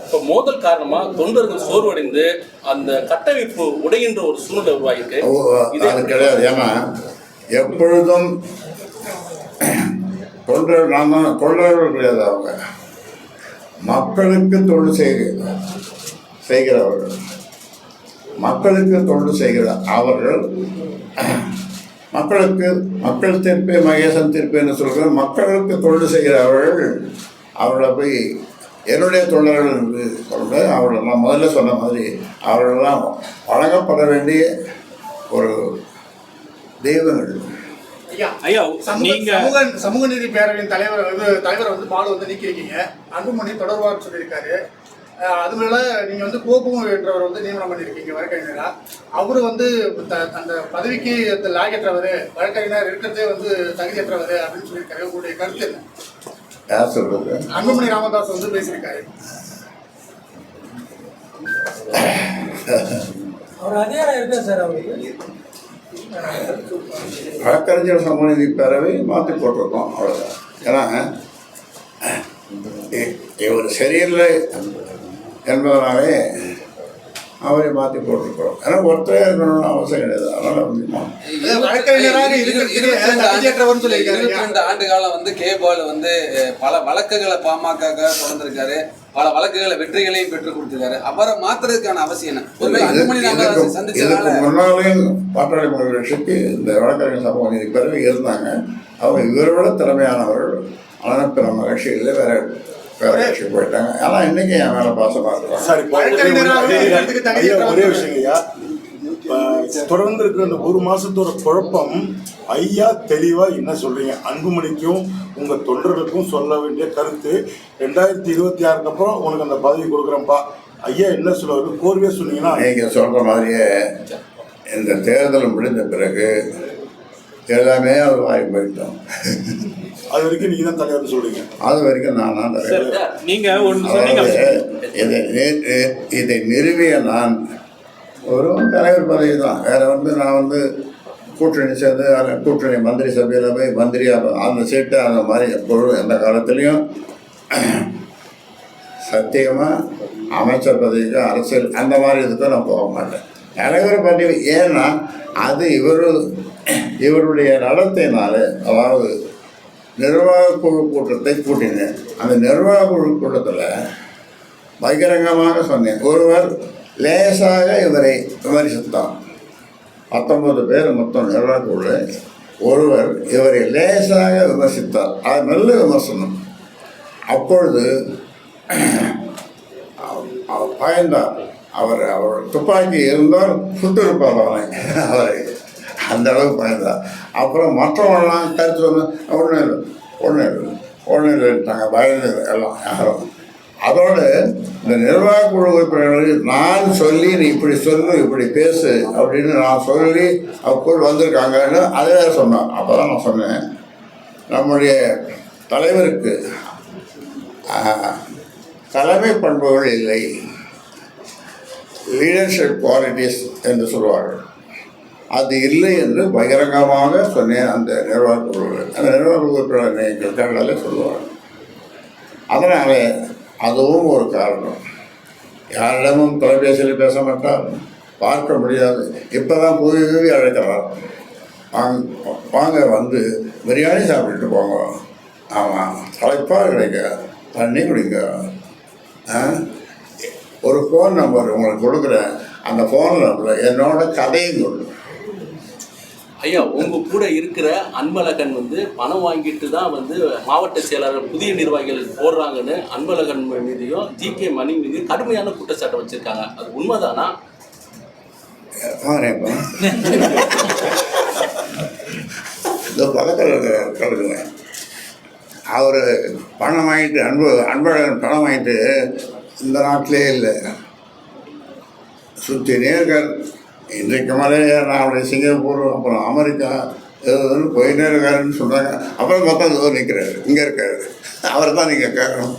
இப்போ மோதல் காரணமா தொண்டர்கள் சோர்வடைந்து அந்த கட்டமைப்பு உடைகின்ற ஒரு சூழ்நிலை உருவாகிருக்கு. அது கிடையாது. ஏன்னா எப்பொழுதும் தொண்டர்கள் கிடையாது, அவங்க மக்களுக்கு தொண்டு செய்கிறவர்கள். மக்களுக்கு தொண்டு செய்கிற அவர்கள் மக்கள் தீர்ப்பே மகேசன் தீர்ப்பு என்று சொல்கிற மக்களுக்கு தொண்டு செய்கிறவர்கள் அவர்களை போய் என்னுடைய தொண்டர்கள் என்று சொல்ல, அவர்களெல்லாம் முதல்ல சொன்ன மாதிரி அவர்களெல்லாம் வழங்கப்பட வேண்டிய ஒரு தெய்வங்கள். ஐயா, நீங்க சமூக நீதி பேரவையின் தலைவர் வந்து பாலு வந்து நீக்கிருக்கீங்க. அன்புமணி தொடர்பாக சொல்லியிருக்காரு. அதுல நீங்க வந்து கோபம் என்றவர் வந்து நியமனம் பண்ணியிருக்கீங்க வழக்கறிஞரா. அவரு வந்து அந்த பதவிக்கு லாயக்கற்றவர், வழக்கறிஞர் இருக்கிறதே வந்து தகுதியற்றவர் அப்படின்னு சொல்லியிருக்காரு. உங்களுடைய கருத்து என்ன? யார் சொல்றது? அன்புமணி ராமதாஸ் வந்து பேசியிருக்காரு. அவர் அதிகாரம் இருக்கா சார் அவருக்கு? வழக்கறிஞர் சமூக நீதி பேரவை மாற்றி போட்டிருக்கோம், அவ்வளோதான். ஏன்னா இவர் சரியில்லை என்பதனாலே அவரை மாற்றி போட்டிருக்கிறோம். ஏன்னா ஒருத்தரே இருக்கணும்னு அவசியம் கிடையாது. அதனால் வழக்கறிஞராக 22 ஆண்டு காலம் வந்து கேபால் வந்து பல வழக்குகளை பாமக தொடர்ந்திருக்காரு. பல வழக்குகளை வெற்றிகளையும் பெற்றுக் கொடுத்திருக்காரு. அவரை மாத்துறதுக்கான அவசியம் என்ன? இதுக்கு முன்னாலேயும் பாட்டாளி மக்கள் கட்சிக்கு இந்த வழக்கறிஞர் சமூக நீதி பேரவை இருந்தாங்க. அவங்க இவரோட திறமையானவர்கள். ஆனால் பிற கட்சிகளில் வேற கட்சி போயிட்டாங்க. ஆனால் இன்னைக்கு என் மேலே பாசமாக இருக்காங்க. ஒரே விஷயம் ஐயா, தொடர்ந்து இருக்கிற அந்த 1 மாசத்தோட குழப்பம் ஐயா தெளிவா என்ன சொல்றீங்க? அன்புமணிக்கும் உங்க தொண்டர்களுக்கும் சொல்ல வேண்டிய கருத்து, 2026 அப்புறம் உனக்கு அந்த பதவி கொடுக்குறேன்ப்பா ஐயா என்ன சொல்லுவாரு? கோர்வையா சொன்னீங்கன்னா. நீங்க சொல்ற மாதிரியே இந்த தேர்தல் முடிந்த பிறகு எல்லாமே அது வாங்கி போயிட்டோம். அது வரைக்கும் நீங்க தான் தலைவர் சொல்றீங்க. அது வரைக்கும் நான் தான் தலைவர். நீங்க ஒன்று சொன்னீங்க, இதை நிறுவிய நான் ஒரு தலைவர் பதவி தான். வேற நான் கூட்டணி சேர்ந்து கூட்டணி மந்திரி சபையில் போய் மந்திரியாக அந்த சீட்டு அந்த மாதிரி எப்பொழுதும் எந்த காலத்துலேயும் சத்தியமாக அமைச்சர் பதவிக்கு அரசியல் அந்த மாதிரி இதுக்கு நான் போக மாட்டேன். தலைவர் பதவி ஏன்னா அது இவருடைய நடத்தையினால, அதாவது நிர்வாக குழு கூட்டத்தை கூட்டினேன். அந்த நிர்வாக குழு கூட்டத்தில் பகிரங்கமாக சொன்னேன். ஒருவர் லேசாக இவரை விமர்சித்தார். 19 பேர் மொத்தம் நிர்வாக குழு. ஒருவர் இவரை லேசாக விமர்சித்தார். அது நல்ல விமர்சனம். அப்பொழுது அவர் பயந்தார். அவர் துப்பாக்கி இருந்தால் சுட்டிருப்பார் அவரை. அந்த அளவுக்கு பயந்தார். அப்புறம் மற்றவங்களாம் கருத்து வந்து ஒன்றும் இல்லைட்டாங்க. பயந்து எல்லாம் யாரும். அதோடு இந்த நிர்வாக குழு உறுப்பினர்கள் நான் சொல்லி நீ இப்படி சொல்லு, இப்படி பேசு அப்படின்னு நான் சொல்லி அவக்குள் வந்திருக்காங்கன்னு அதே சொன்னான். அப்போ தான் நான் சொன்னேன், நம்முடைய தலைவருக்கு தலைமை பண்புகள் இல்லை, லீடர்ஷிப் குவாலிட்டிஸ் என்று சொல்வார்கள். அது இல்லை என்று பகிரங்கமாக சொன்னேன். அந்த நிர்வாக குழு உறுப்பினர்கள் கேட்டாலே சொல்லுவார்கள். அதனால் அதுவும் ஒரு காரணம். யாரிடமும் தொலைபேசியில் பேச மாட்டார், பார்க்க முடியாது. இப்போ தான் போய் அழைக்கிறார், வாங்க வந்து பிரியாணி சாப்பிட்டுட்டு போங்க, ஆமாம் தலைப்பாக கிடைக்க, தண்ணி குடிங்க, ஒரு ஃபோன் நம்பர் உங்களுக்கு கொடுக்குறேன், அந்த ஃபோன் நம்பரில் என்னோட கதையும் கொடு. ஐயா, உங்க கூட இருக்கிற அன்பழகன் வந்து பணம் வாங்கிட்டு தான் வந்து மாவட்ட செயலாளர் புதிய நிர்வாகிகள் போடுறாங்கன்னு அன்பழகன் மீதையும் ஜி.கே. மணி மீதையும் கடுமையான குற்றச்சாட்டை வச்சிருக்காங்க. அது உண்மைதானா? இந்த பக்கத்தில் கலக்குங்க. அவர் பணம் வாங்கிட்டு அன்பழகன் பணம் வாங்கிட்டு இந்த நாட்டிலே இல்லை, சுற்றினே இருக்கார். இன்றைக்கு மேலே நான் அவருடைய சிங்கப்பூர், அப்புறம் அமெரிக்கா எதுன்னு போயினே இருக்காருன்னு சொன்னாங்க. அப்புறம் பார்த்தா ஏதோ நிற்கிறாரு, இங்கே இருக்காரு. அவர் தான் நீங்கள் கேட்கணும்.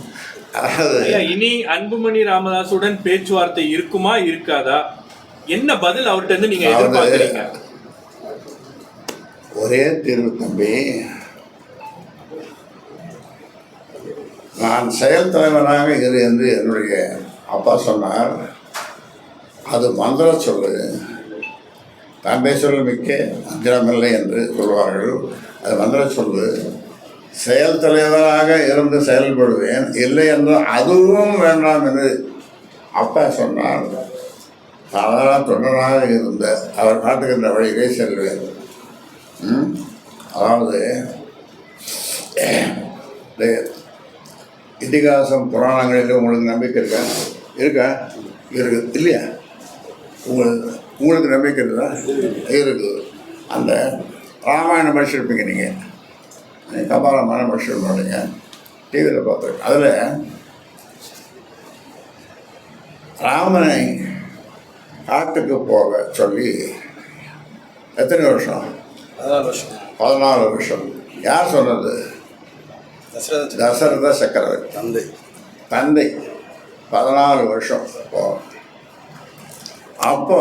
அதாவது இனி அன்புமணி ராமதாஸுடன் பேச்சுவார்த்தை இருக்குமா இருக்காதா, என்ன பதில் அவர்கிட்ட இருந்து நீங்க எதிர்பார்க்குறீங்க? ஒரே தீர்வு தம்பி, நான் செயல் தலைவராக இரு என்று என்னுடைய அப்பா சொன்னார். அது மந்திர சொல்லு, தம்பை சொல்லு மிக்க மந்திரமில்லை என்று சொல்வார்கள். அது மந்திர சொல்லு. செயல் தலைவராக இருந்து செயல்படுவேன், இல்லை என்று அதுவும் வேண்டாம் என்று அப்பா சொன்னார். சாதாரண தொண்டராக இருந்த அவர் காட்டுகின்ற வழியிலே செல்வேன். அதாவது இதிகாசம் புராணங்களில் உங்களுக்கு நம்பிக்கை இருக்கா இருக்குது இல்லையா? உங்களுக்கு நம்பிக்கை இருக்குதா? இருக்குது. அந்த ராமாயணம் படிச்சிருப்பீங்க நீங்கள், கபாராமாயணம் படிச்சிருக்க மாட்டீங்க, டிவியில் பார்த்துருக்கேன். அதில் ராமனை காட்டுக்கு போக சொல்லி எத்தனை வருஷம்? 14 வருஷம். யார் சொன்னது? தசரத சக்கரவர்த்தி தந்தை 14 வருஷம். அப்போ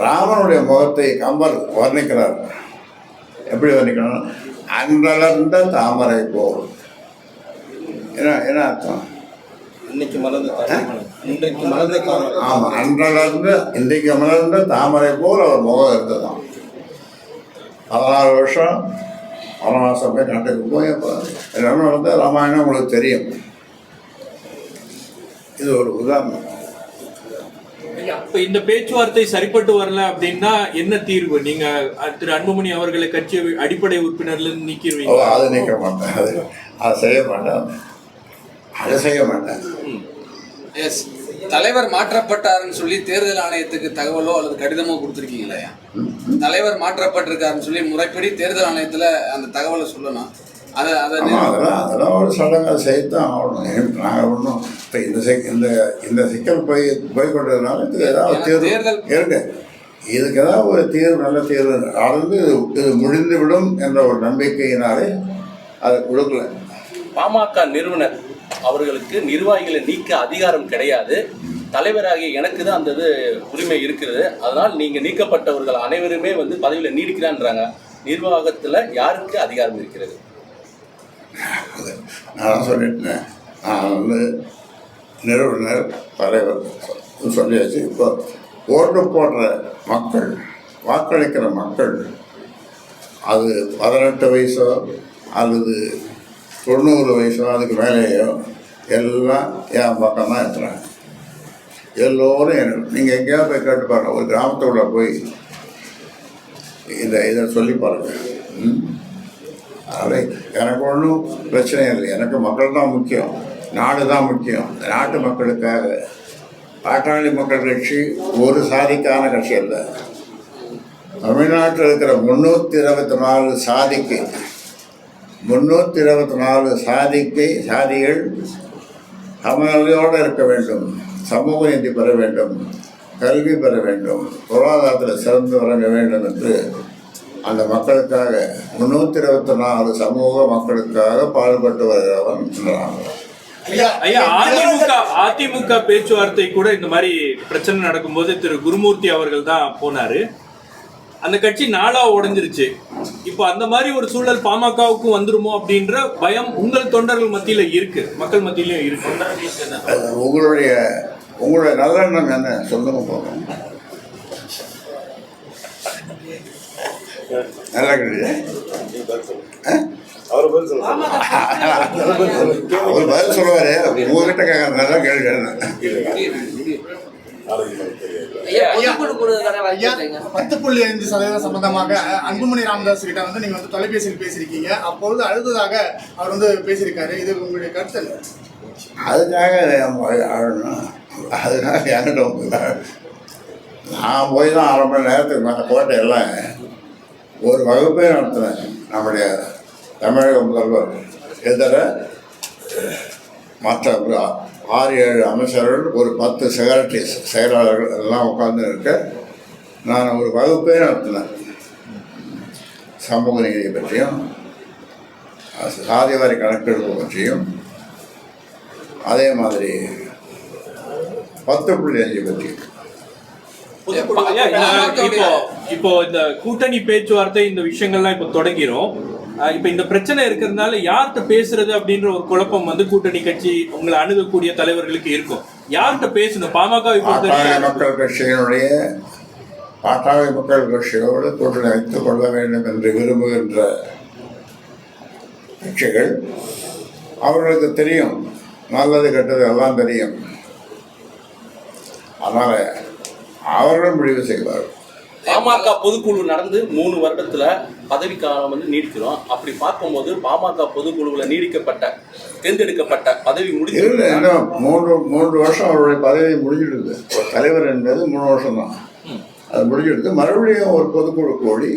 ராமனுடைய முகத்தை கம்பர் வர்ணிக்கிறார். எப்படி வர்ணிக்கணும்? அன்றளர்ந்த தாமரை போல். என்ன அர்த்தம்? ஆமாம், அன்றளர்ந்த இன்றைக்கு மலர்ந்த தாமரை போல் அவர் முகம் இருந்ததான். 14 வருஷம் வனவாசம் போய் நாட்டுக்கு போய் எல்லாமே வந்து ராமாயணம் உங்களுக்கு தெரியும். இது ஒரு உதாரணம். அப்ப இந்த பேச்சுவார்த்தை சரிப்பட்டு வரல அப்படின்னா என்ன தீர்வு? நீங்க திரு அன்புமணி அவர்களை கட்சி அடிப்படை உறுப்பினர்ல இருந்து நீக்கிடுவீங்க? அதை நீக்க மாட்டேன், அதை செய்ய மாட்டேன், அதை செய்ய மாட்டேன். எஸ், தலைவர் மாற்றப்பட்டாருன்னு சொல்லி தேர்தல் ஆணையத்துக்கு தகவலோ அல்லது கடிதமோ கொடுத்துருக்கீங்களா? தலைவர் மாற்றப்பட்டிருக்காருன்னு சொல்லி முறைப்படி தேர்தல் ஆணையத்தில் அந்த தகவலை சொல்லணும். அதெல்லாம் ஒரு சடங்கு செய்யத்தான் ஆகணும். நாங்கள் ஒன்றும் இப்போ இந்த சிக்கல் போய்கொண்டதுனால இதுக்கு ஏதாவது தீர்வு இருக்கு. இதுக்கு ஏதாவது ஒரு தீர்வு, நல்ல தீர்வு ஆழ்ந்து இது முடிந்துவிடும் என்ற ஒரு நம்பிக்கையினாலே அதை கொடுக்கல. பாமக நிறுவனர் அவர்களுக்கு நிர்வாகிகளை நீக்க அதிகாரம் கிடையாது, தலைவராகிய எனக்கு தான் அந்த உரிமை இருக்கிறது. அதனால் நீங்கள் நீக்கப்பட்டவர்கள் அனைவருமே வந்து பதவியில் நீடிக்கிறான்றாங்க. நிர்வாகத்தில் யாருக்கு அதிகாரம் இருக்கிறது? நான் சொல்லிட்டேன், நான் வந்து நிறுவனர் தலைவர் சொல்லியாச்சு. இப்போ ஓட்டு போடுற மக்கள், வாக்களிக்கிற மக்கள் அது 18 வயசோ அல்லது 90 வயசோ அதுக்கு மேலேயோ எல்லாம் என் பக்கம் தான் இருக்கிறாங்க. எல்லோரும் நீங்கள் எங்கேயாவது போய் கேட்டு பாருங்க, ஒரு கிராமத்துக்குள்ள போய் இதை சொல்லி பாருங்க. அதனால் எனக்கு ஒன்றும் பிரச்சனை இல்லை. எனக்கு மக்கள் தான் முக்கியம், நாடு தான் முக்கியம். நாட்டு மக்களுக்காக பாட்டாளி மக்கள் கட்சி ஒரு சாதிக்கான கட்சி அல்ல. தமிழ்நாட்டில் இருக்கிற 324 சாதிக்கு 324 சாதிகள் சமநிலையோடு இருக்க வேண்டும், சமூக நீதி பெற வேண்டும், கல்வி பெற வேண்டும், பொருளாதாரத்தில் சிறந்து வழங்க வேண்டும் என்று அந்த மக்களுக்காக 324 சமூக மக்களுக்காக பாடுபட்டு வருகிறவன் என்றாங்க. ஐயா, அதிமுக பேச்சுவார்த்தை கூட இந்த மாதிரி பிரச்சனை நடக்கும்போது திரு குருமூர்த்தி அவர்கள் தான் போனாரு. அந்த கட்சி நாளா உடைஞ்சிருச்சு. இப்போ அந்த மாதிரி ஒரு சூழல் பாமகவுக்கும் வந்துருமோ அப்படின்ற பயம் உங்கள் தொண்டர்கள் மத்தியில இருக்கு, மக்கள் மத்தியிலயும் இருக்கு. உங்களுடைய நல்லெண்ணம் என்ன சொல்லுங்க போகும். நல்லா கிடையாது அவர் பதில் சொல்லுவாரு. உங்ககிட்ட கேட்க நல்லா கேள்வி. ஐயா 10.5% சம்பந்தமாக அன்புமணி ராமதாஸ் கிட்ட வந்து நீங்க வந்து தொலைபேசியில் பேசியிருக்கீங்க. அப்பொழுது அழுததாக அவர் வந்து பேசியிருக்காரு. இது உங்களுடைய கருத்து என்ன? அதுக்காக என்கிட்ட நான் போய் தான் 1/2 மணி நேரத்துக்கு மேலே கோட்டையெல்லாம் ஒரு வகுப்பே நடத்தினேன். நம்முடைய தமிழக முதல்வர் எதிர மற்ற 6-7 அமைச்சர்கள், ஒரு 10 செக்ரட்டரிஸ் செயலாளர்கள் எல்லாம் உட்கார்ந்து இருக்க நான் ஒரு வகுப்பே நடத்தினேன். சமூக நீதியை பற்றியும் சாதிவாரி கணக்கெடுப்பு பற்றியும் அதே மாதிரி 10.5 பற்றி. இப்போ இந்த கூட்டணி பேச்சுவார்த்தை இந்த விஷயங்கள்லாம் இப்போ தொடங்கிறோம். இப்ப இந்த பிரச்சனை இருக்கிறதுனால யார்கிட்ட பேசுறது அப்படின்ற ஒரு குழப்பம் வந்து கூட்டணி கட்சி உங்களை அணுகக்கூடிய தலைவர்களுக்கு இருக்கும். யார்கிட்ட பேசணும்? பாட்டாளி மக்கள் கட்சியோடு கூட்டணி வைத்துக் கொள்ள வேண்டும் என்று விரும்புகின்ற கட்சிகள், அவர்களுக்கு தெரியும், நல்லது கெட்டது எல்லாம் தெரியும். அதனால அவர்கள் முடிவு செய்வார்கள். பாமக பொதுக்குழு நடந்து 3 வருடத்துல பதவிக்காலம் வந்து நீடிக்கிறோம். அப்படி பார்க்கும்போது பாமக பொதுக்குழுவில் தேர்ந்தெடுக்கப்பட்ட பதவி முடிஞ்சு 3 வருஷம் அவருடைய பதவி முடிஞ்சிடுது. ஒரு தலைவர் என்பது 3 வருஷம் தான், அது முடிஞ்சிடுது. மறுபடியும் ஒரு பொதுக்குழு கூடி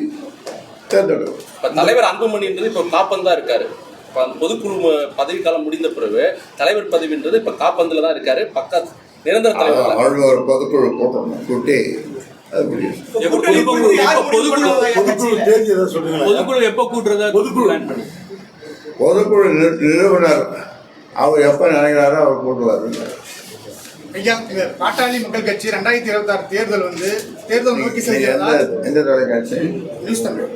தேர்ந்தெடுக்கும். இப்போ தலைவர் அன்புமணின்றது இப்போ காப்பந்தான் இருக்காரு. இப்போ அந்த பொதுக்குழு பதவிக்காலம் முடிந்த பிறகு தலைவர் பதவின்றது இப்போ காப்பந்தில் தான் இருக்காரு. நிரந்தர தலைவர் அவர்கள் ஒரு பொதுக்குழு கூட்டி பொதுக்குழு எப்போ கூட்டுறதா? பொதுக்குழு நிறுவனர் அவர் எப்ப நினைக்கிறாரோ அவர் கூட்டுவார். ஐயா, பாட்டாளி மக்கள் கட்சி 2026 தேர்தல் வந்து தேர்தல் நோக்கி செல்கிறதா? எந்த தொலைக்காட்சி? நியூஸ் தமிழ்.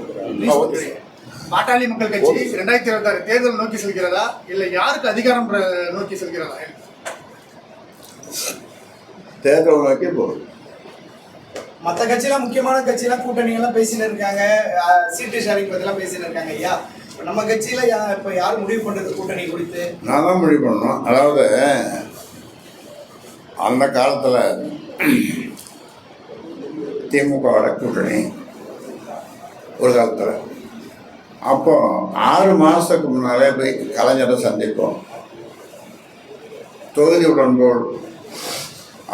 பாட்டாளி மக்கள் கட்சி 2026 தேர்தல் நோக்கி செல்கிறதா இல்ல யாருக்கு அதிகாரம் நோக்கி செல்கிறதா? தேர்தல் நோக்கி போகும். மற்ற கட்சியெல்லாம், முக்கியமான கட்சியெல்லாம் கூட்டணிகள்லாம் பேசின்னு இருக்காங்க, சீட்டு ஷேரிங் பற்றிலாம் பேசின்னு இருக்காங்க. ஐயா, நம்ம கட்சியில இப்போ யார் முடிவு பண்றது கூட்டணி குறித்து? நான் தான் முடிவு பண்ணணும். அதாவது அந்த காலத்தில் திமுகவோட கூட்டணி ஒரு காலத்தில், அப்போ 6 மாதத்துக்கு முன்னாலே போய் கலைஞரை சந்திப்போம். தொகுதி உடன்போடு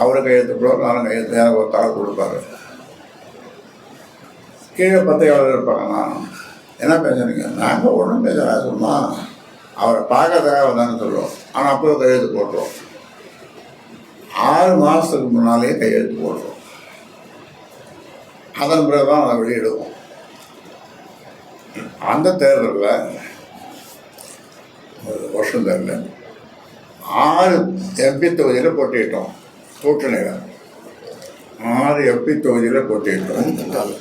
அவரு கையெழுத்துப்போம், நானும் கையெழுத்து, எனக்கு ஒரு தாள் கொடுப்பாரு. கீழே 10 இருப்பாங்க. நான் என்ன பேசுறீங்க? நாங்கள் ஒன்றும் பேசுகிறா, சும்மா அவரை பார்க்கறதுக்காக வந்தான்னு சொல்லுவோம். ஆனால் அப்போ கையெழுத்து போட்டுருவோம். 6 மாதத்துக்கு முன்னாலேயே கையெழுத்து போட்டுருவோம். அதன் பிறகு தான் அதை வெளியிடுவோம். அந்த தேர்தலில் வருஷம் தேர்தல் 6 எம்பி தொகுதியில் போட்டிட்டோம். கூட்டணியில் 6 எம்பி தொகுதியில் போட்டிட்டோம். 2004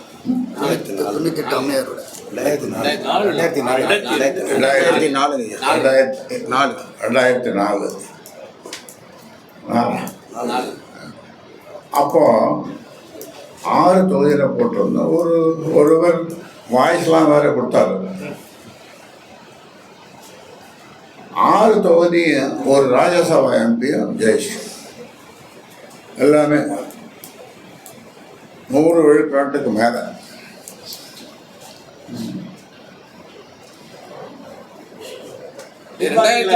அப்போ 6 தொகுதியில் போட்டிருந்தோம். ஒருவர் வாய்ஸ்லாம் வேற கொடுத்தாரு. 6 தொகுதியும் ஒரு ராஜ்யசபா எம்பியும் ஜெயிச்சு எல்லாமே 100 விழுக்காட்டுக்கு மேலே. ரெண்டாயிரத்தி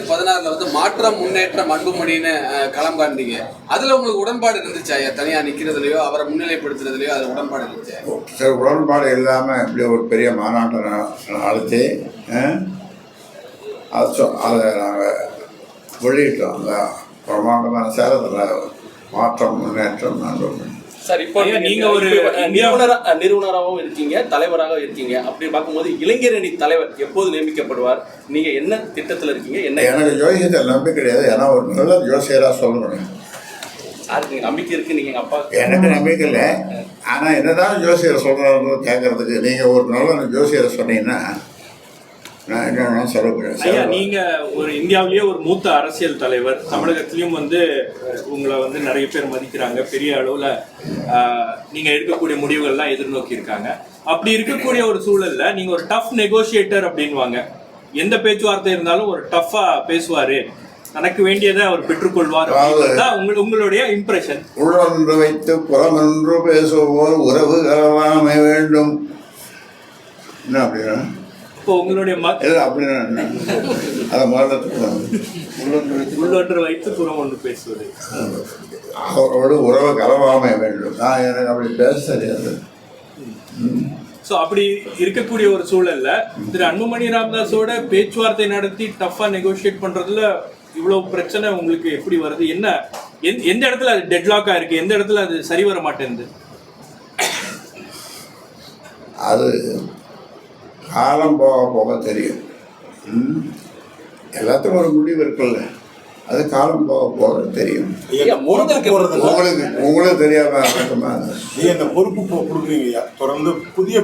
2016 வந்து மாற்றம் முன்னேற்றம் அன்புமணின்னு களம் காண்பீங்க. அதுல உங்களுக்கு உடன்பாடு இருந்துச்சு ஐயா? தனியா நிக்கிறதுலயோ அவரை முன்னிலைப்படுத்துறதுலயோ அது உடன்பாடு இருந்துச்சு? சரி, உடன்பாடு இல்லாமல் இப்படி ஒரு பெரிய மாநாட்டை நடத்தி அதை நாங்கள் வெளியிட்டோம். அந்த பிரமாண்டமான சேலத்தில் மாற்றம் முன்னேற்றம் அன்புமணி. சார், இப்போ நீங்க ஒரு நிறுவனராகவும் இருக்கீங்க, தலைவராக இருக்கீங்க. அப்படி பார்க்கும்போது இளைஞர் அணி தலைவர் எப்போது நியமிக்கப்படுவார்? நீங்க என்ன திட்டத்தில் இருக்கீங்க? என்ன? எனக்கு ஜோசியத்தில் நம்பிக்கை கிடையாது. ஏன்னா ஒரு நல்ல ஜோசியராக சொல்லணும். யாருக்கு நம்பிக்கை இருக்கு? நீங்க அப்பா? எனக்கு நம்பிக்கை இல்லை. ஆனால் என்னதான் ஜோசியர் சொல்கிறாங்க கேட்கறதுக்கு நீங்கள் ஒரு நல்ல ஜோசியரை சொன்னீங்கன்னா நான் என்ன சொல்லப்படுறேன். ஐயா, நீங்க ஒரு இந்தியாவிலேயே ஒரு மூத்த அரசியல் தலைவர். தமிழகத்திலயும் வந்து உங்களை வந்து நிறைய பேர் மதிக்கிறாங்க. பெரிய அளவுல நீங்க எடுக்கக்கூடிய முடிவுகள்லாம் எதிர்நோக்கி இருக்காங்க. அப்படி இருக்கக்கூடிய ஒரு சூழல்ல நீங்க ஒரு டஃப் நெகோசியேட்டர் அப்படின்வாங்க. எந்த பேச்சுவார்த்தை இருந்தாலும் ஒரு டஃப்பா பேசுவாரு, தனக்கு வேண்டியதை அவர் பெற்றுக்கொள்வார். உங்களுடைய இம்ப்ரெஷன்? உள்ளொன்று வைத்து புறமொன்று பேசுவோர் உறவு கலவாமை வேண்டும். என்ன அப்படின்னா இப்போ உங்களுடைய அப்படின்னா அதை உள்ளொன்று வைத்து புறம் ஒன்று பேசுவது, அவரோட உறவு கலவாமை வேண்டும். நான் எனக்கு அப்படி பேச தெரியாது. ஸோ அப்படி இருக்கக்கூடிய ஒரு சூழல்ல திரு அன்புமணி ராமதாஸோட பேச்சுவார்த்தை நடத்தி டஃபா நெகோசியேட் பண்றதுல இவ்வளவு பிரச்சனை உங்களுக்கு எப்படி வருது? என்ன எந்த இடத்துல அது டெட்லாக்கா இருக்கு? எந்த இடத்துல அது சரி வர மாட்டேங்குது? அது காலம் போக போக தெரியும். எல்லாத்துக்கும் ஒரு முடிவு இருக்குல்ல, அது காலம் போக போக தெரியும். உங்களுக்கு தெரியாம நீங்க இந்த பொறுப்பு கொடுக்குறீங்க, தொடர்ந்து புதிய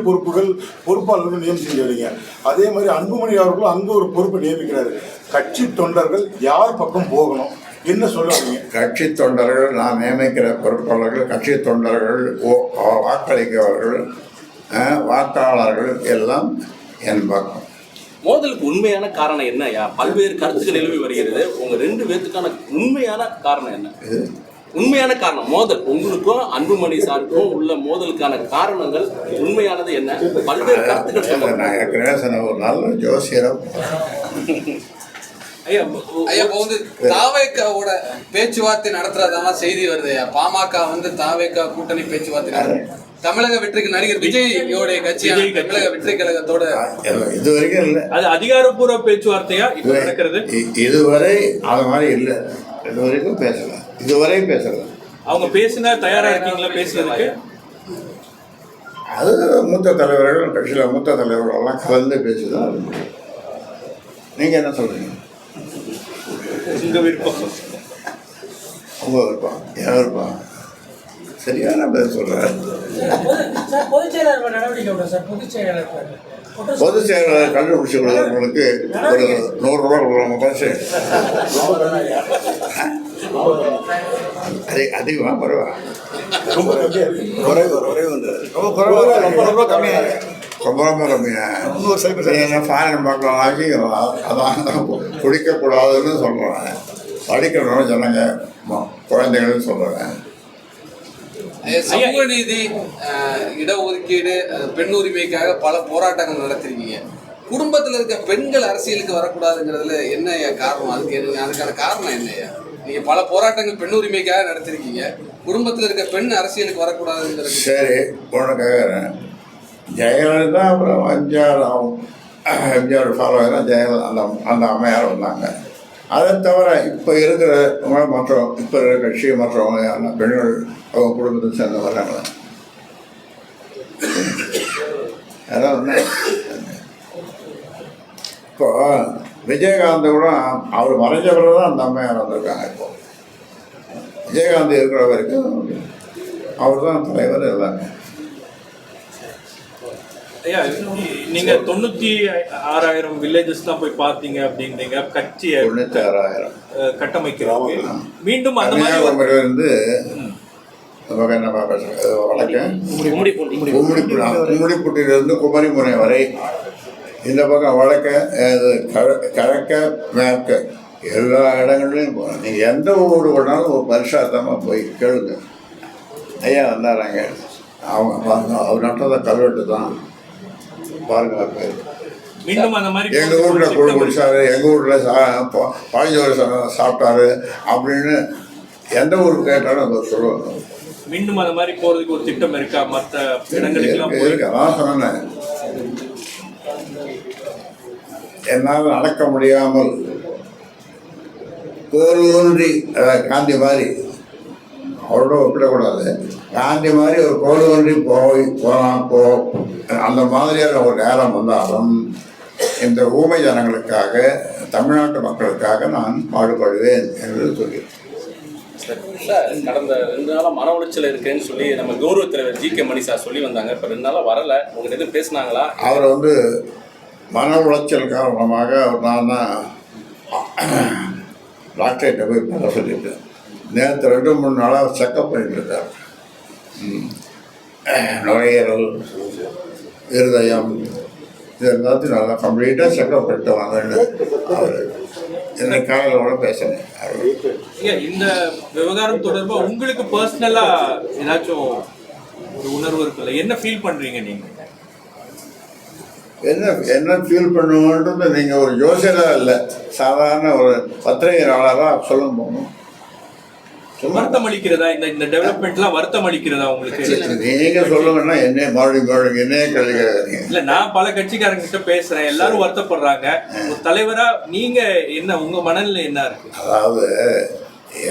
பொறுப்பாளர்கள் நியமிச்சுக்கிறீங்க. அதே மாதிரி அன்புமணி அவர்களும் அங்க ஒரு பொறுப்பை நியமிக்கிறாரு. கட்சி தொண்டர்கள் யார் பக்கம் போகணும் என்ன சொல்லுவாங்க? கட்சி தொண்டர்கள், நான் நியமிக்கிற பொறுப்பாளர்கள், கட்சி தொண்டர்கள், வாக்களிக்கிறவர்கள், வாக்காளர்கள் எல்லாம் என் பக்கம். மோதலுக்கு உண்மையான காரணம் என்ன? பல்வேறு கருத்துக்கள் நிலவி வருகிறது. உங்க 2 பேர்த்துக்கான உண்மையான காரணம் என்ன? உண்மையான காரணம் மோதல் உங்களுக்கும் அன்புமணி சாருக்கும் உள்ள மோதலுக்கான காரணங்கள் உண்மையானது என்ன? பல்வேறு கருத்துக்கள். நான் ஏற்கனவே சொன்ன ஒரு நல்ல ஜோசியரம். ஐயா, இப்போ வந்து தாவேக்காவோட பேச்சுவார்த்தை நடத்துறதான செய்தி வருது. பாமக வந்து தாவேக்கா கூட்டணி பேச்சுவார்த்தை தமிழக வெற்றிக்கு நடிகர் விஜயோடைய கட்சியான தமிழக வெற்றி கழகத்தோட இது வரைக்கும் இல்லை. அது அதிகாரப்பூர்வ பேச்சுவார்த்தையா இப்ப நடக்கிறது? இதுவரை அது மாதிரி இல்லை. இதுவரை பேசல. அவங்க பேசினா தயாரா இருக்கீங்களா பேசுறதுக்கு? அது மூத்த தலைவர்கள், கட்சியில் மூத்த தலைவர்கள் எல்லாம் கலந்து பேசுதான். நீங்க என்ன சொல்றீங்க? உங்க விருப்பம். உங்க விருப்பம், என் விருப்பம். சரியான பேர் சொல்றாரு. பொதுச் செயலாளர் கண்டுபிடிச்சு கொடுக்குறவங்களுக்கு ஒரு 100 ரூபா கொடுக்குறாங்க பரிசு. அதிகமாக பரவா ரொம்ப கம்மியாக ஃபாரின் பார்க்கலாம் ஆக்கிக்கலாம். அதான் குடிக்கக்கூடாதுன்னு சொல்கிறேன். படிக்கணும்னு சொன்னாங்க குழந்தைகள்னு சொல்கிறேன். சமூக நீதி, இடஒதுக்கீடு, பெண் உரிமைக்காக பல போராட்டங்கள் நடத்திருக்கீங்க. குடும்பத்தில் இருக்க பெண்கள் அரசியலுக்கு வரக்கூடாதுங்கிறதுல என்ன காரணம்? அதுக்கான காரணம் என்னையா? நீங்க பல போராட்டங்கள் பெண் உரிமைக்காக நடத்திருக்கீங்க, குடும்பத்தில் இருக்க பெண் அரசியலுக்கு வரக்கூடாதுங்கிறது. சரி, உனக்கு கேட்குறேன். ஜெயலலிதா அப்புறம் எம்ஜிஆர் ஃபாலோ ஜெயலலிதா அந்த அம்மையார் வந்தாங்க. அதை தவிர இப்போ இருக்கிற இப்போ இருக்கிற கட்சி மற்றவங்க பெண்கள் அவங்க குடும்பத்தை சேர்ந்து வர்றாங்களே, அதான் ஒன்று. இப்போ விஜயகாந்த் கூட அவர் மறைஞ்ச பிறகு தான் அந்த அம்மையார் வந்திருக்காங்க. இப்போ விஜயகாந்த் இருக்கிற வரைக்கும் அவர் தான் தலைவர் எல்லாமே. ஐயா, நீங்க 96,000 வில்லேஜஸ் தான் போய் பார்த்தீங்க அப்படின்றீங்க. கட்சியை 96,000 கட்டமைக்கிறாங்க. மீண்டும் அந்த மாதிரி இருந்து இந்த பக்கம் என்ன வடக்கு கும்மிடிப்பூண்டி. கும்மிடிப்பூட்டிலிருந்து குமரிமுனை வரை, இந்த பக்கம் வடக்க கிழக்க மேற்க எல்லா இடங்கள்லையும் போகணும். நீங்கள் எந்த ஊர் வேணாலும் ஒரு பரிசாத்தமாக போய் கேளுங்க. ஐயா வந்தாராங்க, அவங்க பாருங்க, அவர் நட்டத கல்வெட்டு தான் பாருங்க. பேர் மீண்டும் அந்த மாதிரி எங்கள் வீட்டில் குழு குடிச்சாரு, எங்கள் வீட்டில் பாஞ்சோறு சாப்பிட்டாரு அப்படின்னு எந்த ஊருக்கு கேட்டாலும் அதை சொல்லுவாங்க. மீண்டும் அந்த மாதிரி போறதுக்கு ஒரு திட்டம் இருக்கா? மற்ற இடங்களுக்கெல்லாம் இருக்கு. அதான் சொன்னேன், என்னால் நடக்க முடியாமல் கோல் ஊன்றி, காந்தி மாதிரி அவரோட ஒப்பிடக்கூடாது, காந்தி மாதிரி ஒரு கோல் ஊன்றி போகலாம் அந்த மாதிரியான ஒரு நேரம் வந்தாலும் இந்த ஊமை ஜனங்களுக்காக, தமிழ்நாட்டு மக்களுக்காக நான் பாடுபடுவேன் என்று சொல்கிறேன். கடந்த 2 நாளாக மன உளைச்சல் இருக்குன்னு சொல்லி நம்ம கௌரவ தலைவர் ஜி.கே. மணி சார் சொல்லி வந்தாங்க. இப்போ 2 நாளாக வரல, உங்கள்கிட்ட எதுவும் பேசினாங்களா? அவர் மன உளைச்சல் காரணமாக நான் தான் டாக்டர்கிட்ட போய் பண்ண சொல்லிட்டேன். நேற்று 2-3 நாளாக செக்கப் பண்ணிட்டு இருக்கார். நுரையீரல், இருதயம், இது எல்லாத்தையும் நல்லா கம்ப்ளீட்டாக செக்கப் பண்ணிட்டு வாங்கன்னு அவர் இன்னைக்கு காலையில் கூட பேசினேன். இந்த விவகாரம் தொடர்பாக உங்களுக்கு பர்சனலா ஏதாச்சும் ஒரு உணர்வு இருக்குல்ல? என்ன ஃபீல் பண்றீங்க நீங்க? என்ன ஃபீல் பண்ணுவோன்றது நீங்கள் ஒரு யோசனை இல்லை, சாதாரண ஒரு பத்திரிகையாளராக சொல்ல போகணும். வருத்தம் அளிக்கிறதா இந்த டெவலப்மெண்ட்லாம்? வருத்தம் அளிக்கிறதா உங்களுக்கு? நீங்க சொல்லுங்கன்னா என்ன மறுபடியும் என்னையே கழிக்கிறீங்க? இல்ல, நான் பல கட்சிக்காரங்க கிட்ட பேசுறேன், எல்லாரும் வருத்தப்படுறாங்க. ஒரு தலைவரா நீங்க என்ன, உங்க மனநிலை என்ன இருக்கு? அதாவது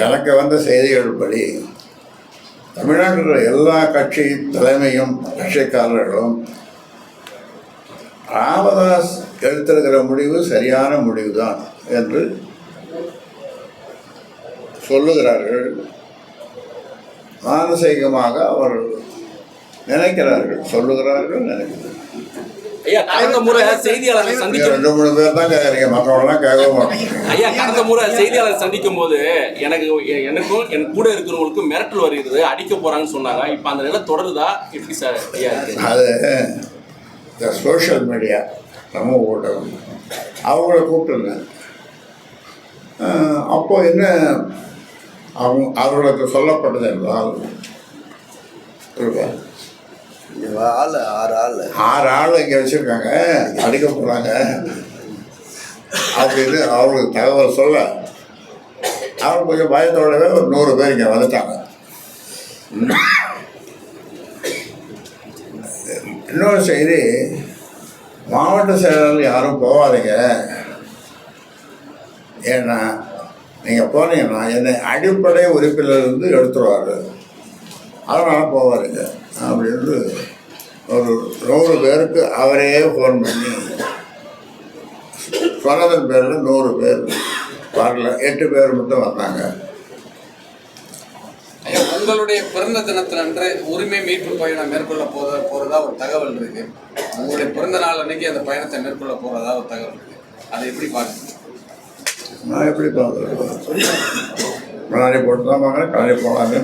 எனக்கு வந்த செய்திகள் படி தமிழ்நாட்டில் எல்லா கட்சி தலைமையும் கட்சிக்காரர்களும் ராமதாஸ் எடுத்திருக்கிற முடிவு சரியான முடிவு தான் என்று சொல்லுகிறார்கள். மானசீகமாக அவர்கள் நினைக்கிறார்கள், சொல்லுகிறார்கள், நினைக்கிறார்கள். ஐயா, கடந்த முறை செய்தியாளர்கள் சந்திக்கும் 2-3 பேர் தான் கேட்குறீங்க, மற்றவங்களாம் கேட்க மாட்டாங்க. ஐயா, கடந்த முறை செய்தியாளர் சந்திக்கும் போது எனக்கும் என் கூட இருக்கிறவங்களுக்கும் மிரட்டல் வருகிறது, அடிக்க போறாங்கன்னு சொன்னாங்க. இப்போ அந்த நிலை தொடருதா? எப்படி சார் ஐயா? அது இந்த சோஷியல் மீடியா, நம்ம ஊடகம் அவங்கள கூப்பிட்டுருந்தேன். அப்போ என்ன அவர்களுக்கு சொல்லப்பட்டது என்றால், ஆறு ஆள் இங்கே வச்சுருக்காங்க, அடிக்க போகிறாங்க அப்படின்னு அவங்களுக்கு தகவல் சொல்ல, அவங்க கொஞ்சம் பயத்தோடவே ஒரு 100 பேர் இங்கே வந்துட்டாங்க. இன்னொரு செய்தி, மாவட்ட செயலாளர் யாரும் போகாதீங்க, ஏன்னா நீங்கள் போனீங்கன்னா என்னை அடிப்படை உறுப்பினர்லேருந்து எடுத்துருவார், அதனால் போவாருங்க அப்படின்னு ஒரு 100 பேருக்கு அவரே ஃபோன் பண்ணி சொன்னதன் பேரில் 100 பேர் வரல, 8 பேர் மட்டும் வந்தாங்க. உங்களுடைய பிறந்த தினத்தினன்று உரிமை மீட்பு பயணம் மேற்கொள்ள போறதா ஒரு தகவல் இருக்கு. உங்களுடைய பிறந்த நாள் அன்னைக்கு அந்த பயணத்தை மேற்கொள்ள போறதா ஒரு தகவல் இருக்கு. அதை எப்படி பார்க்குறீங்க? நான் எப்படி பார்க்குறேன், முன்னாடி போட்டு தான் பார்க்குறேன், கண்ணாடி போகலாமே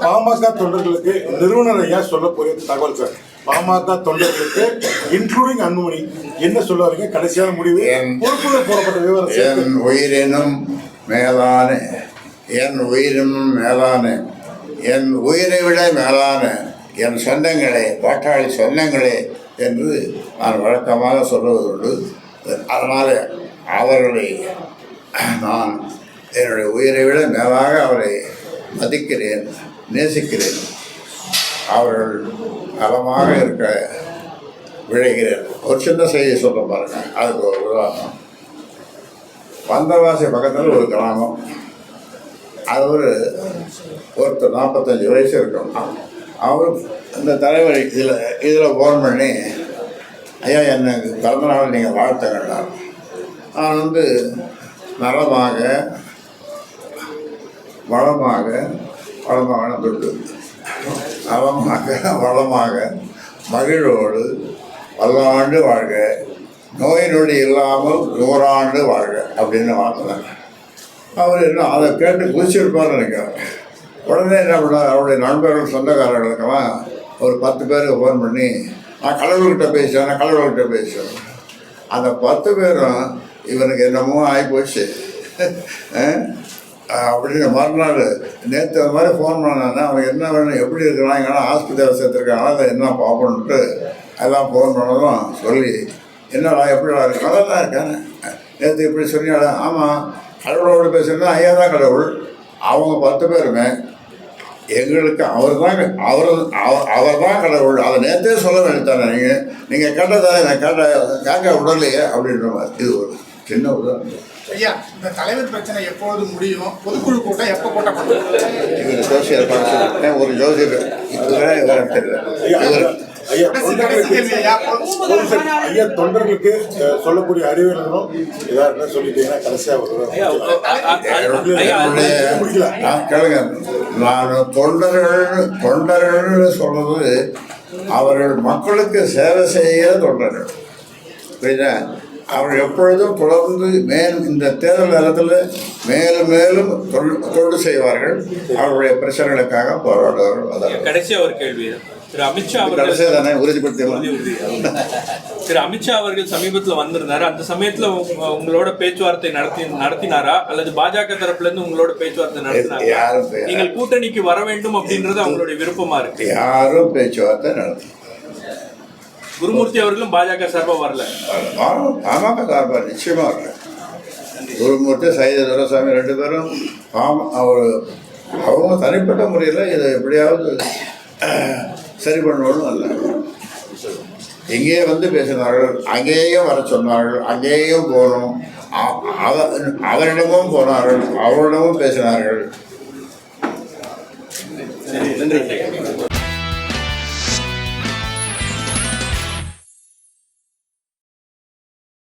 பாமக தொண்டர்களுக்கு நிறுவனர் ஐயா சொல்ல போகிற தகவல் சார். பாமக தொண்டர்களுக்கு இன்க்ளூடிங் அன்புமணி என்ன சொல்லுவாருங்க? கடைசியான முடிவு பொறுப்புகள் போடப்பட்ட விவரம். என் உயிரினும் மேலான, என் உயிரினும் மேலான, என் உயிரை விட மேலான என் சொந்தங்களே, பாட்டாளி சொந்தங்களே என்று நான் வழக்கமாக சொல்வதுண்டு. அதனால் அவர்களை நான் என்னுடைய உயிரை விட மேலாக அவரை மதிக்கிறேன், நேசிக்கிறேன். அவர்கள் நலமாக இருக்க விழைகிறேன். ஒரு சின்ன செய்தி சொல்ல பாருங்க, அதுக்கு ஒரு உதாரணம். வந்தவாசி பக்கத்தில் ஒரு கிராமம், அது ஒருத்தர் 45 வயசு இருக்கும். அவர் இந்த தலைவர் இதில் ஃபோன் பண்ணி, ஐயா எனக்கு பிறந்தநாள் நீங்கள் வாழ்த்துங்கள்னார். நான் நலமாக வளமாக துட்டு நலமாக வளமாக மகிழ்வோடு பல்லாண்டு வாழ்க, நோய் நொடி இல்லாமல் 100 ஆண்டு வாழ்க அப்படின்னு வாழ்த்துனாங்க. அவர் என்ன அதை கேட்டு குதிச்சிருப்பார்னு நினைக்கிறேன். உடனே என்ன பண்ணார், அவருடைய நண்பர்கள் சொந்தக்காரர்களுக்கெல்லாம் ஒரு 10 பேருக்கு ஃபோன் பண்ணி, நான் கடவுள்கிட்ட பேசுகிறேன். அந்த 10 பேரும் இவனுக்கு என்னமோ ஆகிப்போச்சு அப்படின்னு மறுநாள் நேற்று அது மாதிரி ஃபோன் பண்ணானே, அவனுக்கு என்ன வேணும், எப்படி இருக்கிறான், எங்கன்னா ஹாஸ்பிட்டல் சேர்த்துருக்காங்க, அதை என்ன பார்க்கணுன்ட்டு எல்லாம் ஃபோன் பண்ணதும் சொல்லி, என்னடா எப்படிடா இருக்கு, நல்லா தான் இருக்கானே, நேற்று இப்படி சொன்னாடா, ஆமாம் கடவுளோடு பேசுகிறேன்னா ஐயா தான் கடவுள். அவங்க 10 பேருமே எங்களுக்கு அவர் தான் கடவுள். அதை நேற்றே சொல்ல வேண்டியதானே, நீங்கள் கேட்டதை நான் கேட்க விடலையே அப்படின்ற மாதிரி. இது ஒரு சின்ன உதாரணம். ஐயா, இந்த தலைவர் பிரச்சனை எப்போது முடியும்? பொதுக்குழு கூட்டம் எப்போ கூட்டப்படும்? இவர் ஜோசியர் பார்த்து ஒரு ஜோசியர் இதுதான் இவருக்கு தெரியல. ஐயா தொண்டர்களுக்கு சொல்லக்கூடிய அறிவுரைகளும் ஏதாவது சொல்லிட்டீங்கன்னா கடைசியா கேளுங்க. நான் தொண்டர்கள் சொல்றது அவர்கள் மக்களுக்கு சேவை செய்ய தொண்டர்கள். புரியுதா? அவர்கள் எப்பொழுதும் தொடர்ந்து இந்த தேர்தல் நேரத்தில் மேலும் மேலும் தொண்டு செய்வார்கள். அவருடைய பிரச்சனைகளுக்காக போராடுவார்கள். அதான் கடைசியா ஒரு கேள்வி. திரு அமித்ஷா அவர்கள் சமீபத்துல வந்திருந்தாரு. அந்த சமயத்துல உங்களோட பேச்சுவார்த்தை நடத்தினாரா அல்லது பாஜக தரப்புல இருந்து உங்களோட பேச்சுவார்த்தை நடத்தினாரா? நீங்கள் கூட்டணிக்கு வர வேண்டும் அப்படின்றது அவங்களுடைய விருப்பமா இருக்கு. யாரும் பேச்சுவார்த்தை நடத்தி குருமூர்த்தி அவர்களும் பாஜக சார்பா வரல. பாமக சார்பா நிச்சயமா வரல. குருமூர்த்தி சையது துரைசாமி 2 பேரும் அவங்க தனிப்பட்ட முறையில் இதை எப்படியாவது சரி பண்ணணும் அல்ல. இங்கேயே வந்து பேசினார்கள், அங்கேயும் வர சொன்னார்கள், அங்கேயும் போனோம், அவரிடமும் போனார்கள், அவரிடமும் பேசினார்கள். நன்றி.